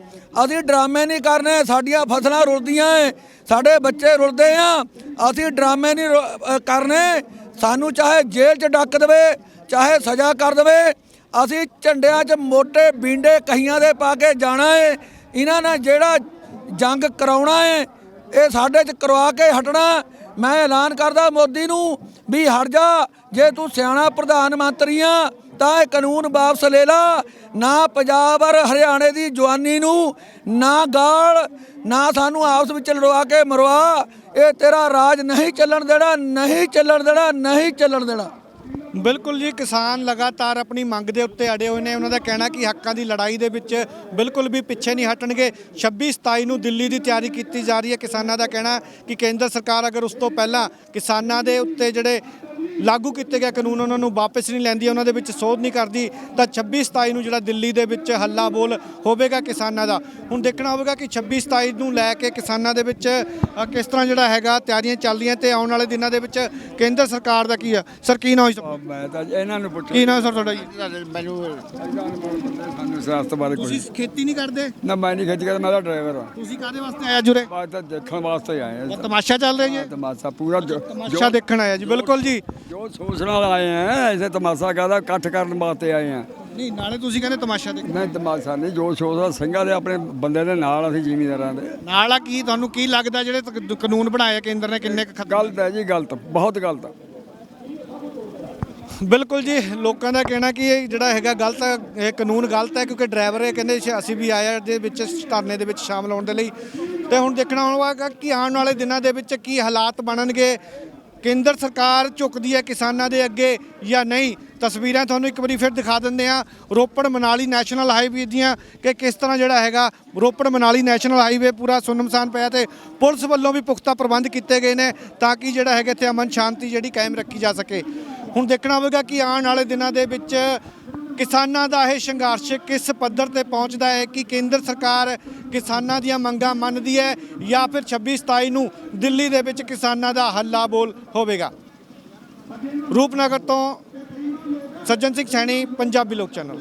ਅਸੀਂ ਡਰਾਮੇ ਨਹੀਂ ਕਰਨੇ। ਸਾਡੀਆਂ ਫਸਲਾਂ ਰੁਲਦੀਆਂ ਐ, ਸਾਡੇ ਬੱਚੇ ਰੁਲਦੇ ਆ, ਅਸੀਂ ਡਰਾਮੇ ਨਹੀਂ ਕਰਨੇ। ਸਾਨੂੰ ਚਾਹੇ ਜੇਲ੍ਹ 'ਚ ਡੱਕ ਦੇਵੇ, ਚਾਹੇ ਸਜ਼ਾ ਕਰ ਦੇਵੇ, ਅਸੀਂ ਝੰਡਿਆਂ 'ਚ ਮੋਟੇ ਬੀਂਡੇ ਕਹੀਆਂ ਦੇ ਪਾ ਕੇ ਜਾਣਾ ਏ। ਇਹਨਾਂ ਨੇ ਜਿਹੜਾ ਜੰਗ ਕਰਾਉਣਾ ਏ, ਇਹ ਸਾਡੇ 'ਚ ਕਰਵਾ ਕੇ ਹਟਣਾ। ਮੈਂ ਐਲਾਨ ਕਰਦਾ ਮੋਦੀ ਨੂੰ ਵੀ ਹਟ ਜਾ। ਜੇ ਤੂੰ ਸਿਆਣਾ ਪ੍ਰਧਾਨ ਮੰਤਰੀ ਆ ਤਾਂ ਇਹ ਕਾਨੂੰਨ ਵਾਪਸ ਲੈ ਲਾ। ਨਾ ਪੰਜਾਬ ਔਰ ਹਰਿਆਣੇ ਦੀ ਜਵਾਨੀ ਨੂੰ ਨਾ ਗਾਲ, ਨਾ ਸਾਨੂੰ ਆਪਸ ਵਿੱਚ ਲੜਵਾ ਕੇ ਮਰਵਾ। ਇਹ ਤੇਰਾ ਰਾਜ ਨਹੀਂ ਚੱਲਣ ਦੇਣਾ, ਨਹੀਂ ਚੱਲਣ ਦੇਣਾ, ਨਹੀਂ ਚੱਲਣ ਦੇਣਾ। ਬਿਲਕੁਲ ਜੀ, ਕਿਸਾਨ ਲਗਾਤਾਰ ਆਪਣੀ ਮੰਗ ਦੇ ਉੱਤੇ ਅੜੇ ਹੋਏ ਨੇ। ਉਹਨਾਂ ਦਾ ਕਹਿਣਾ ਕਿ ਹੱਕਾਂ ਦੀ ਲੜਾਈ ਦੇ ਵਿੱਚ ਬਿਲਕੁਲ ਵੀ ਪਿੱਛੇ ਨਹੀਂ ਹਟਣਗੇ। 26-27 ਨੂੰ ਦਿੱਲੀ ਦੀ ਤਿਆਰੀ ਕੀਤੀ ਜਾ ਰਹੀ ਹੈ। ਕਿਸਾਨਾਂ ਦਾ ਕਹਿਣਾ ਕਿ ਕੇਂਦਰ ਸਰਕਾਰ ਅਗਰ ਉਸ ਤੋਂ ਪਹਿਲਾਂ ਕਿਸਾਨਾਂ ਦੇ ਉੱਤੇ ਜਿਹੜੇ ਲਾਗੂ ਕੀਤੇ ਗਏ ਕਾਨੂੰਨ ਉਹਨਾਂ ਨੂੰ ਵਾਪਸ ਨਹੀਂ ਲੈਂਦੀ, ਉਹਨਾਂ ਦੇ ਵਿੱਚ ਸੋਧ ਨਹੀਂ ਕਰਦੀ, ਤਾਂ 26-27 ਨੂੰ ਜਿਹੜਾ ਦਿੱਲੀ ਦੇ ਵਿੱਚ ਹੱਲਾ ਬੋਲ ਹੋਵੇਗਾ ਕਿਸਾਨਾਂ ਦਾ। ਹੁਣ ਦੇਖਣਾ ਹੋਵੇਗਾ ਕਿ 26-27 ਨੂੰ ਲੈ ਕੇ ਕਿਸਾਨਾਂ ਦੇ ਵਿੱਚ ਕਿਸ ਤਰ੍ਹਾਂ ਜਿਹੜਾ ਹੈਗਾ ਤਿਆਰੀਆਂ ਚੱਲ ਰਹੀਆਂ ਤੇ ਆਉਣ ਵਾਲੇ ਦਿਨਾਂ ਦੇ ਵਿੱਚ ਕੇਂਦਰ ਸਰਕਾਰ ਦਾ ਕੀ ਆ। ਸਰ ਕੀ ਨਾਮ ਹੈ? ਮੈਂ ਤਾਂ ਇਹਨਾਂ ਨੂੰ ਪੁੱਛ ਕੀ ਨਾਮ ਸਰ ਤੁਹਾਡਾ ਜੀ? ਸਾਨੂੰ ਸਿਆਸਤ ਬਾਰੇ ਤੁਸੀਂ ਖੇਤੀ ਨਹੀਂ ਕਰਦੇ? ਨਾ, ਮੈਂ ਨਹੀਂ ਖੇਤੀ ਕਰਦਾ, ਮੈਂ ਤਾਂ ਡਰਾਈਵਰ ਹਾਂ। ਤੁਸੀਂ ਕਾਹਦੇ ਵਾਸਤੇ ਆਇਆ ਜੁਰੇ? ਬਾਅਦ ਤਾਂ ਦੇਖਣ ਵਾਸਤੇ ਆਏ ਆ। ਤਮਾਸ਼ਾ ਚੱਲ ਰਿਹਾ ਜੀ? ਤਮਾਸ਼ਾ ਪੂਰਾ ਤਮਾਸ਼ਾ ਦੇਖਣ ਆਇਆ ਜੀ। ਬਿਲਕੁਲ ਜੀ, ਜੋ ਸੋਚਣ ਵਾਲਾ ਆਏ ਆ, ਐਸੇ ਤਮਾਸ਼ਾ ਕਾਹਦਾ ਇਕੱਠ ਕਰਨ ਵਾਸਤੇ ਆਏ ਆ। ਨਹੀਂ ਨਾਲੇ ਤੁਸੀਂ ਕਹਿੰਦੇ ਤਮਾਸ਼ਾ ਦੇਖ। ਨਹੀਂ, ਤਮਾਸ਼ਾ ਨਹੀਂ, ਜੋ ਸੋਚਦਾ ਸਿੰਘਾਂ ਦੇ ਆਪਣੇ ਬੰਦੇ ਦੇ ਨਾਲ, ਅਸੀਂ ਜ਼ਿਮੀਂਦਾਰਾਂ ਦੇ ਨਾਲ ਆ। ਕੀ ਤੁਹਾਨੂੰ ਕੀ ਲੱਗਦਾ ਜਿਹੜੇ ਕਾਨੂੰਨ ਬਣਾਏ ਕੇਂਦਰ ਨੇ ਕਿੰਨੇ ਗਲਤ ਹੈ ਜੀ, ਗਲਤ, ਬਹੁਤ ਗਲਤ। ਬਿਲਕੁਲ ਜੀ, ਲੋਕਾਂ ਦਾ ਕਹਿਣਾ ਕਿ ਇਹ ਜਿਹੜਾ ਹੈਗਾ ਗਲਤ ਹੈ, ਇਹ ਕਾਨੂੰਨ ਗਲਤ ਹੈ, ਕਿਉਂਕਿ ਡਰਾਈਵਰ ਇਹ ਕਹਿੰਦੇ ਅਸੀਂ ਵੀ ਆਇਆ ਦੇ ਵਿੱਚ ਧਰਨੇ ਦੇ ਵਿੱਚ ਸ਼ਾਮਲ ਹੋਣ ਦੇ ਲਈ। ਤੇ ਹੁਣ ਦੇਖਣਾ ਹੋਵੇਗਾ ਕਿ ਆਉਣ ਵਾਲੇ ਦਿਨਾਂ ਦੇ ਵਿੱਚ ਕੀ ਹਾਲਾਤ ਬਣਨਗੇ। ਕੇਂਦਰ ਸਰਕਾਰ ਝੁਕਦੀ ਹੈ ਕਿਸਾਨਾਂ ਦੇ ਅੱਗੇ ਜਾਂ ਨਹੀਂ। ਤਸਵੀਰਾਂ ਤੁਹਾਨੂੰ ਇੱਕ ਵਾਰੀ ਫਿਰ ਦਿਖਾ ਦਿੰਦੇ ਆ ਰੋਪੜ ਮਨਾਲੀ ਨੈਸ਼ਨਲ ਹਾਈਵੇ ਦੀਆਂ, ਕਿ ਕਿਸ ਤਰ੍ਹਾਂ ਜਿਹੜਾ ਹੈਗਾ ਰੋਪੜ ਮਨਾਲੀ ਨੈਸ਼ਨਲ ਹਾਈਵੇ ਪੂਰਾ ਸੁੰਨਮਸਾਨ ਪਿਆ ਤੇ ਪੁਲਿਸ ਵੱਲੋਂ ਵੀ ਪੁਖਤਾ ਪ੍ਰਬੰਧ ਕੀਤੇ ਗਏ ਨੇ ਤਾਂ ਕਿ ਜਿਹੜਾ ਹੈਗਾ ਇੱਥੇ ਅਮਨ ਸ਼ਾਂਤੀ ਜਿਹੜੀ ਕਾਇਮ ਰੱਖੀ ਜਾ ਸਕੇ। ਹੁਣ ਦੇਖਣਾ ਹੋਵੇਗਾ ਕਿ ਆਉਣ ਵਾਲੇ ਦਿਨਾਂ ਦੇ ਵਿੱਚ ਕਿਸਾਨਾਂ ਦਾ ਇਹ ਸੰਘਰਸ਼ ਕਿਸ ਪੱਧਰ ਤੇ ਪਹੁੰਚਦਾ ਹੈ, ਕਿ ਕੇਂਦਰ ਸਰਕਾਰ ਕਿਸਾਨਾਂ ਦੀਆਂ ਮੰਗਾਂ ਮੰਨਦੀ ਹੈ ਜਾਂ ਫਿਰ 26-27 ਨੂੰ ਦਿੱਲੀ ਦੇ ਵਿੱਚ ਕਿਸਾਨਾਂ ਦਾ ਹੱਲਾ ਬੋਲ ਹੋਵੇਗਾ। ਰੂਪਨਗਰ ਤੋਂ ਸੱਜਣ ਸਿੰਘ ਸੈਣੀ, ਪੰਜਾਬੀ ਲੋਕ ਚੈਨਲ।